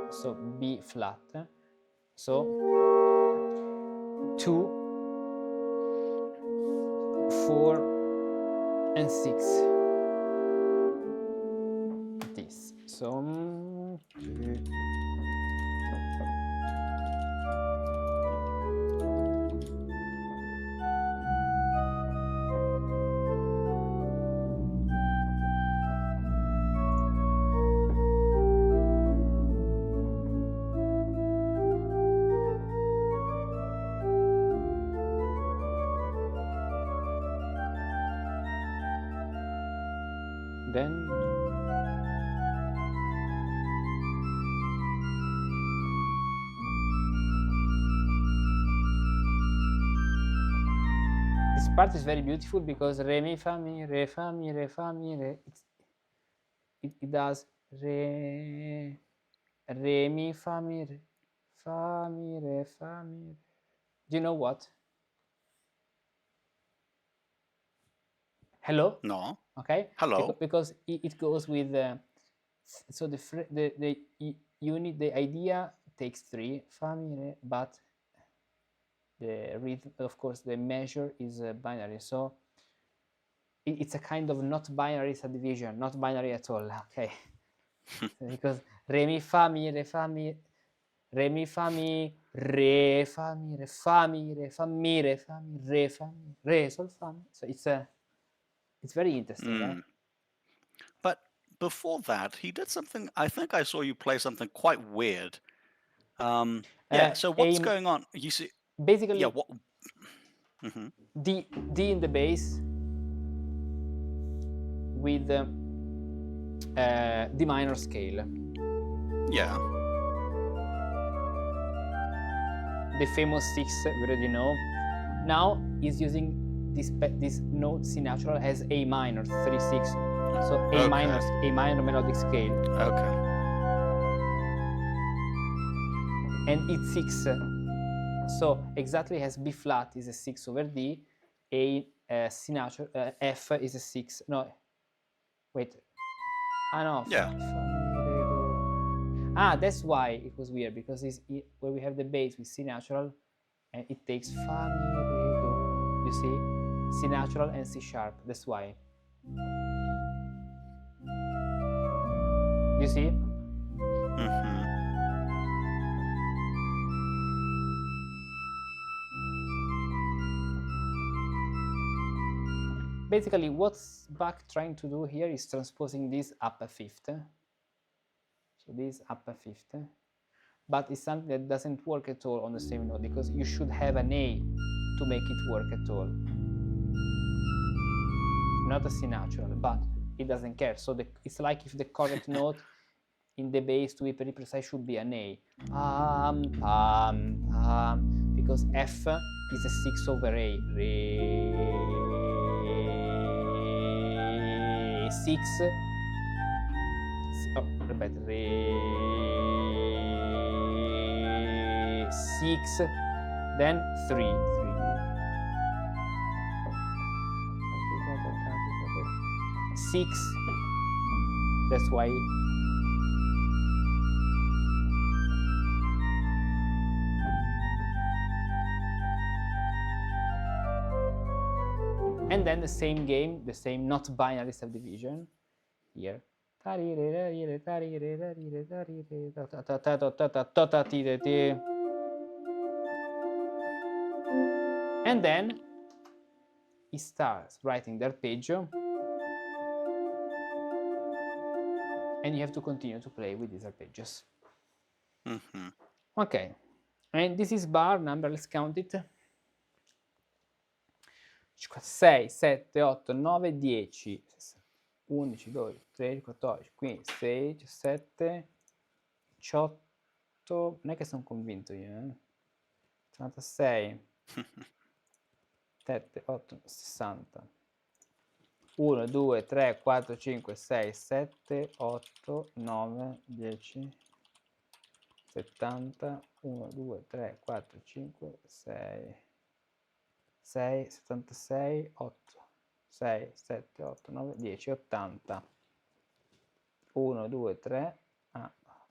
Speaker 1: so B flat. So 2, 4, and 6. This. So then this part is very beautiful because re mi fa mi re fa mi re fa mi re, it does re mi fa mi re fa mi re fa mi re. Do you know what? Hello?
Speaker 2: No.
Speaker 1: Okay.
Speaker 2: Hello.
Speaker 1: Because it goes with so the unit, the idea takes 3 fa mi re, but the rhythm, of course, the measure is binary. So it's a kind of not binary subdivision, not binary at all. Okay. Because re mi fa mi re fa mi re mi fa mi re fa mi re fa mi re fa mi re fa mi re fa mi re sol fa mi. So it's very interesting.
Speaker 2: But before that, he did something. I think I saw you play something quite weird. Yeah. So what's going on? You see,
Speaker 1: basically,
Speaker 2: yeah. What?
Speaker 1: D in the bass with D minor scale.
Speaker 2: Yeah.
Speaker 1: The famous 6 we already know, Now he's using this note C natural as A minor 3/6, so A minor melodic scale,
Speaker 2: Okay.
Speaker 1: and it's 6. So exactly as B flat is a 6 over D, C natural F is a 6. No, wait. No.
Speaker 2: Yeah.
Speaker 1: That's why it was weird, because where we have the bass with C natural, and it takes Fa mi re do. You see, C natural and C sharp. That's why. You see?
Speaker 2: Mm-hmm.
Speaker 1: Basically, what's Bach trying to do here is transposing this up a fifth. So this up a fifth. But it's something that doesn't work at all on the same note, because you should have an A to make it work at all. Not a C natural, but it doesn't care. So it's like if the correct note in the bass, to be very precise, should be an A. Pam, pam, pam, because F is a 6 over A. Re, 6. Oh, repeat. Re, 6, then 3. 6. That's why. And then the same game, the same not binary subdivision here. And then he starts writing the arpeggio, and you have to continue to play with these arpeggios.
Speaker 2: Mm-hmm.
Speaker 1: Okay, and this is bar number, let's count it. 6, 7, 8, 9, 10, 11, 12, 13, 14, 15, 16, 17, 18, non è che sono convinto io, 36, 7, 8, 60. 1, 2, 3, 4, 5, 6, 7, 8, 9, 10, 70, 1, 2, 3, 4, 5, 6, 6, 76, 8, 6, 7, 8, 9, 10, 80. 1, 2, 3,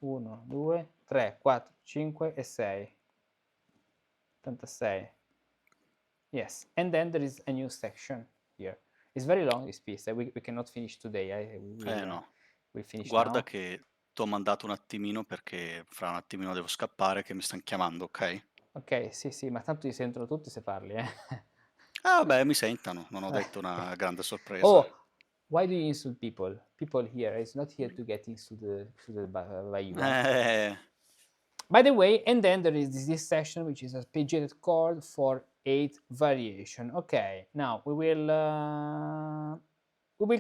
Speaker 1: 1, 2, 3, 4, 5 e 6. 86. Yes, and then there is a new section here. It's very long, this piece. We cannot finish today.
Speaker 2: No.
Speaker 1: We'll finish
Speaker 2: Guarda
Speaker 1: now.
Speaker 2: che t'ho mandato un attimino perché fra un attimino devo scappare che mi stanno chiamando, ok?
Speaker 1: Ok, sì, ma tanto ti sentono tutti se parli, eh?
Speaker 2: Beh, mi sentano, non ho detto una grande sorpresa.
Speaker 1: Oh, why do you insult people? People here is not here to get insulted by you. By the way, and then there is this section which is arpeggiated chord for 8 variation. Okay, now we will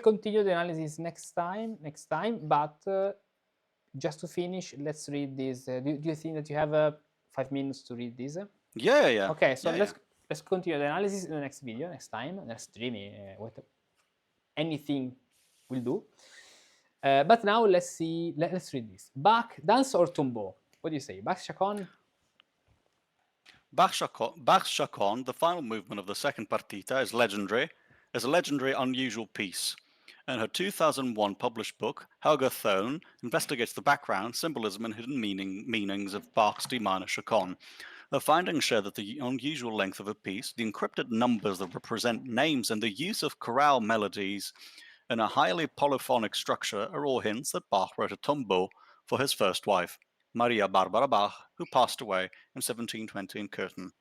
Speaker 1: continue the analysis next time. But just to finish, let's read this. Do you think that you have 5 minutes to read this?
Speaker 2: Yeah.
Speaker 1: Okay, so let's continue the analysis in the next video, next time, next streaming, anything will do. But now let's read this. Bach, dance or tombeau? What do you say? Bach, Chaconne?
Speaker 2: Bach's Chaconne, the final movement of the second Partita, is a legendary, unusual piece. In her 2001 published book, Helga Thone investigates the background, symbolism, and hidden meanings of Bach's D minor Chaconne. Her findings show that the unusual length of a piece, the encrypted numbers that represent names, and the use of chorale melodies in a highly polyphonic structure are all hints that Bach wrote a tombeau for his first wife, Maria Barbara Bach, who passed away in 1720 in Curtin.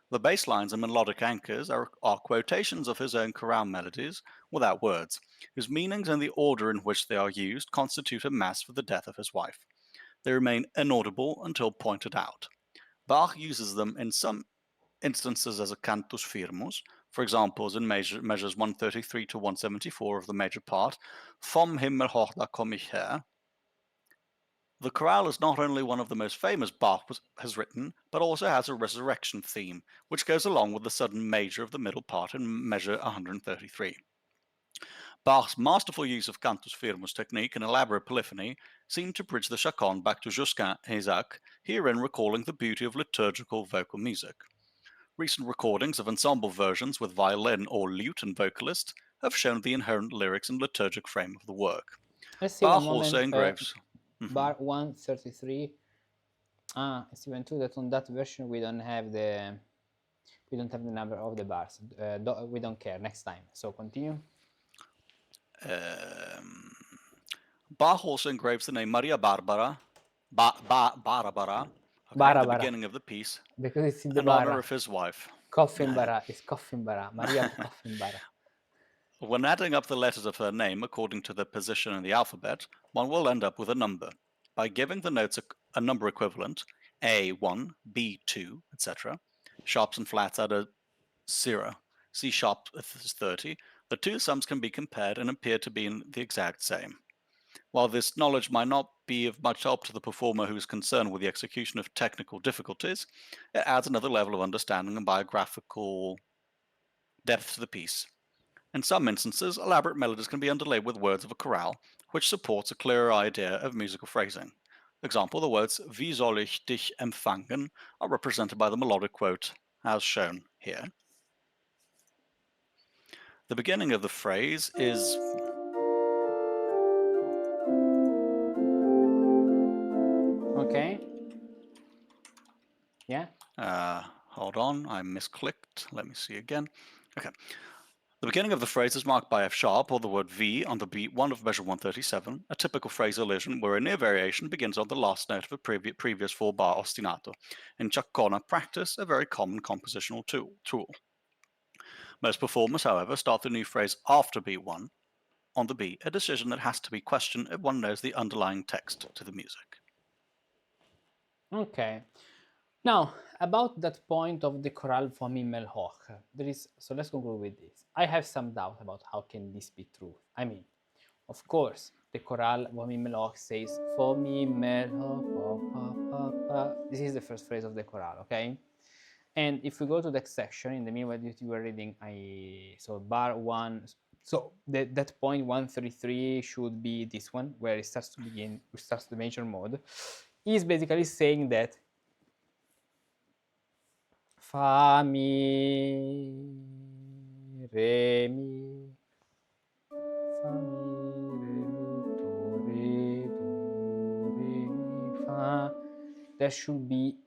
Speaker 2: The bass lines and melodic anchors are quotations of his own chorale melodies, without words, whose meanings and the order in which they are used constitute a mass for the death of his wife. They remain inaudible until pointed out. Bach uses them in some instances as a cantus firmus, for example, in measures 133 to 174 of the major part, Vom Himmel hoch da komm ich her, The chorale is not only one of the most famous Bach has written, but also has a resurrection theme, which goes along with the sudden major of the middle part in measure 133. Bach's masterful use of cantus firmus technique and elaborate polyphony seem to bridge the Chaconne back to Josquin and Isaac, herein recalling the beauty of liturgical vocal music. Recent recordings of ensemble versions with violin or lute and vocalist have shown the inherent lyrics and liturgic frame of the work.
Speaker 1: Let's see one
Speaker 2: Bach
Speaker 1: moment.
Speaker 2: also engraves.
Speaker 1: Bar 133. It's even true that on that version we don't have the number of the bars. We don't care. Next time. So continue.
Speaker 2: Bach also engraves the name Maria Barbara, Barbara, at the beginning of the piece,
Speaker 1: because it's in the
Speaker 2: in honor of his wife.
Speaker 1: Coffin bara is Coffin bara. Maria Coffin bara.
Speaker 2: When adding up the letters of her name according to their position in the alphabet, one will end up with a number. By giving the notes a number equivalent, A1, B2, etc., sharps and flats add a 0, C sharp is 30, the two sums can be compared and appear to be the exact same. While this knowledge might not be of much help to the performer who is concerned with the execution of technical difficulties, it adds another level of understanding and biographical depth to the piece. In some instances, elaborate melodies can be underlaid with words of a chorale, which supports a clearer idea of musical phrasing. Example, the words Wie soll ich dich empfangen are represented by the melodic quote, as shown here. The beginning of the phrase is
Speaker 1: Okay. Yeah.
Speaker 2: Hold on, I misclicked. Let me see again. Okay. The beginning of the phrase is marked by F sharp or the word V on the beat 1 of measure 137, a typical phrase elision where a near variation begins on the last note of a previous 4-bar ostinato. In Ciaccona practice, a very common compositional tool. Most performers, however, start the new phrase after beat 1 on the beat, a decision that has to be questioned if one knows the underlying text to the music.
Speaker 1: Okay. Now, about that point of the chorale vom Himmel hoch, so let's conclude with this. I have some doubt about how can this be true. I mean, of course, the chorale vom Himmel hoch says vom Himmel hoch, this is the first phrase of the chorale, okay? And if we go to the section in the meanwhile that you were reading, so bar 1, so that point 133 should be this one where it starts to begin, it starts the major mode, is basically saying that fa mi re mi fa mi re mi do re mi fa. There should be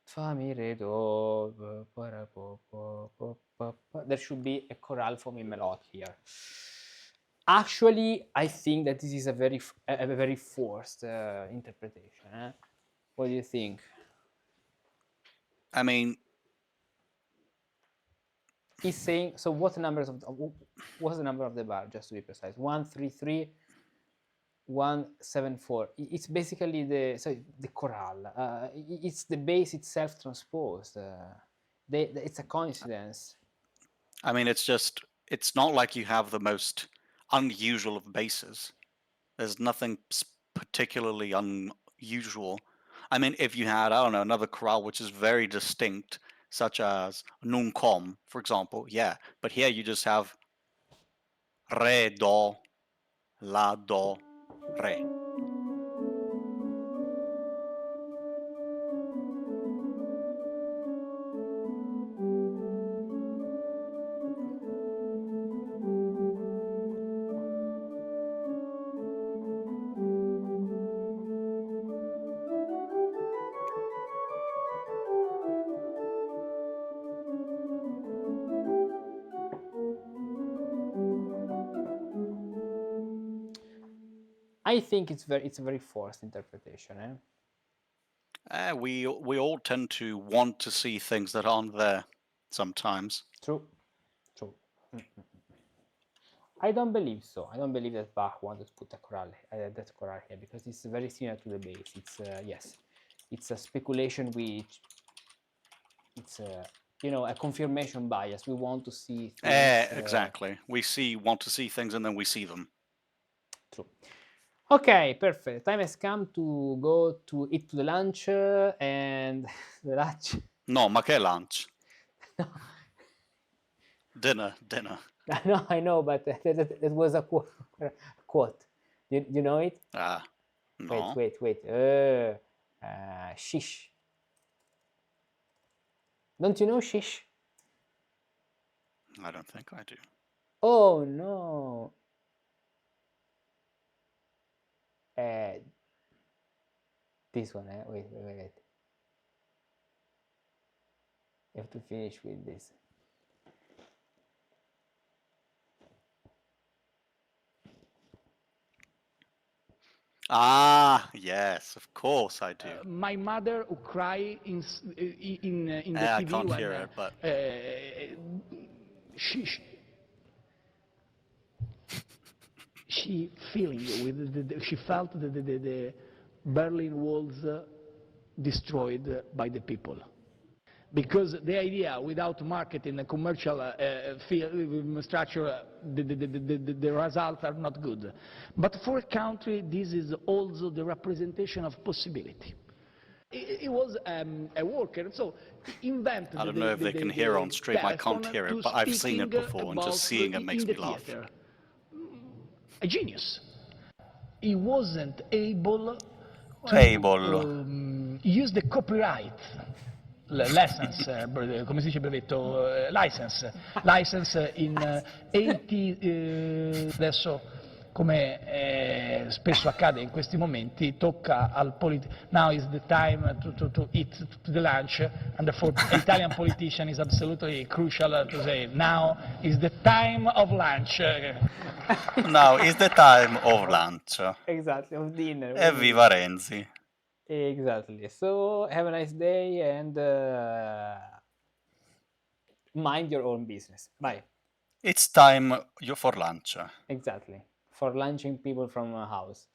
Speaker 1: fa mi re do there should be a chorale for mi melodic here. Actually, I think that this is a very forced interpretation. What do you think?
Speaker 2: I mean,
Speaker 1: he's saying, so what's the number of the bar, just to be precise? 133 174. It's basically the chorale. It's the bass itself transposed. It's a coincidence.
Speaker 2: I mean, it's not like you have the most unusual of basses. There's nothing particularly unusual. I mean, if you had, I don't know, another chorale which is very distinct, such as Nun Com, for example, yeah. But here you just have Re, Do, La, Do, Re.
Speaker 1: I think it's a very forced interpretation.
Speaker 2: We all tend to want to see things that aren't there sometimes.
Speaker 1: True. I don't believe so. I don't believe that Bach wanted to put that chorale here because it's very similar to the bass. It's yes, it's a speculation which it's a confirmation bias. We want to see things.
Speaker 2: Exactly. We want to see things and then we see them.
Speaker 1: True. Okay, perfect. Time has come to go to eat to the lunch and the lunch.
Speaker 2: No, ma che lunch?
Speaker 1: No,
Speaker 2: Dinner.
Speaker 1: no, I know, but that was a quote. You know it?
Speaker 2: No.
Speaker 1: Wait. Shish. Don't you know shish?
Speaker 2: I don't think I do.
Speaker 1: Oh no. This one, wait. You have to finish with this.
Speaker 2: Ah, yes, of course I do.
Speaker 3: My mother who cry in the
Speaker 2: I
Speaker 3: TV
Speaker 2: can't
Speaker 3: when
Speaker 2: hear it, but
Speaker 3: she she felt the Berlin walls destroyed by the people. Because the idea, without marketing and commercial structure, the results are not good. But for a country, this is also the representation of possibility. He was a worker, so he invented
Speaker 2: I don't know if they can hear on stream. I can't
Speaker 3: telephone
Speaker 2: hear it,
Speaker 3: to
Speaker 2: but I've seen it
Speaker 3: speaking
Speaker 2: before, and just
Speaker 3: about
Speaker 2: seeing it makes
Speaker 3: in the
Speaker 2: me laugh.
Speaker 3: theater. A genius. He wasn't able to use the copyright license, come si dice brevetto, license in 80, adesso come spesso accade in questi momenti, tocca al now is the time to eat to the lunch, and therefore Italian politician is absolutely crucial to say, now is the time of lunch.
Speaker 2: Now is the time of lunch.
Speaker 1: Exactly, of dinner.
Speaker 2: Evviva Renzi.
Speaker 1: Exactly. So have a nice day and mind your own business. Bye.
Speaker 2: It's time for lunch.
Speaker 1: Exactly. For lunching people from a house.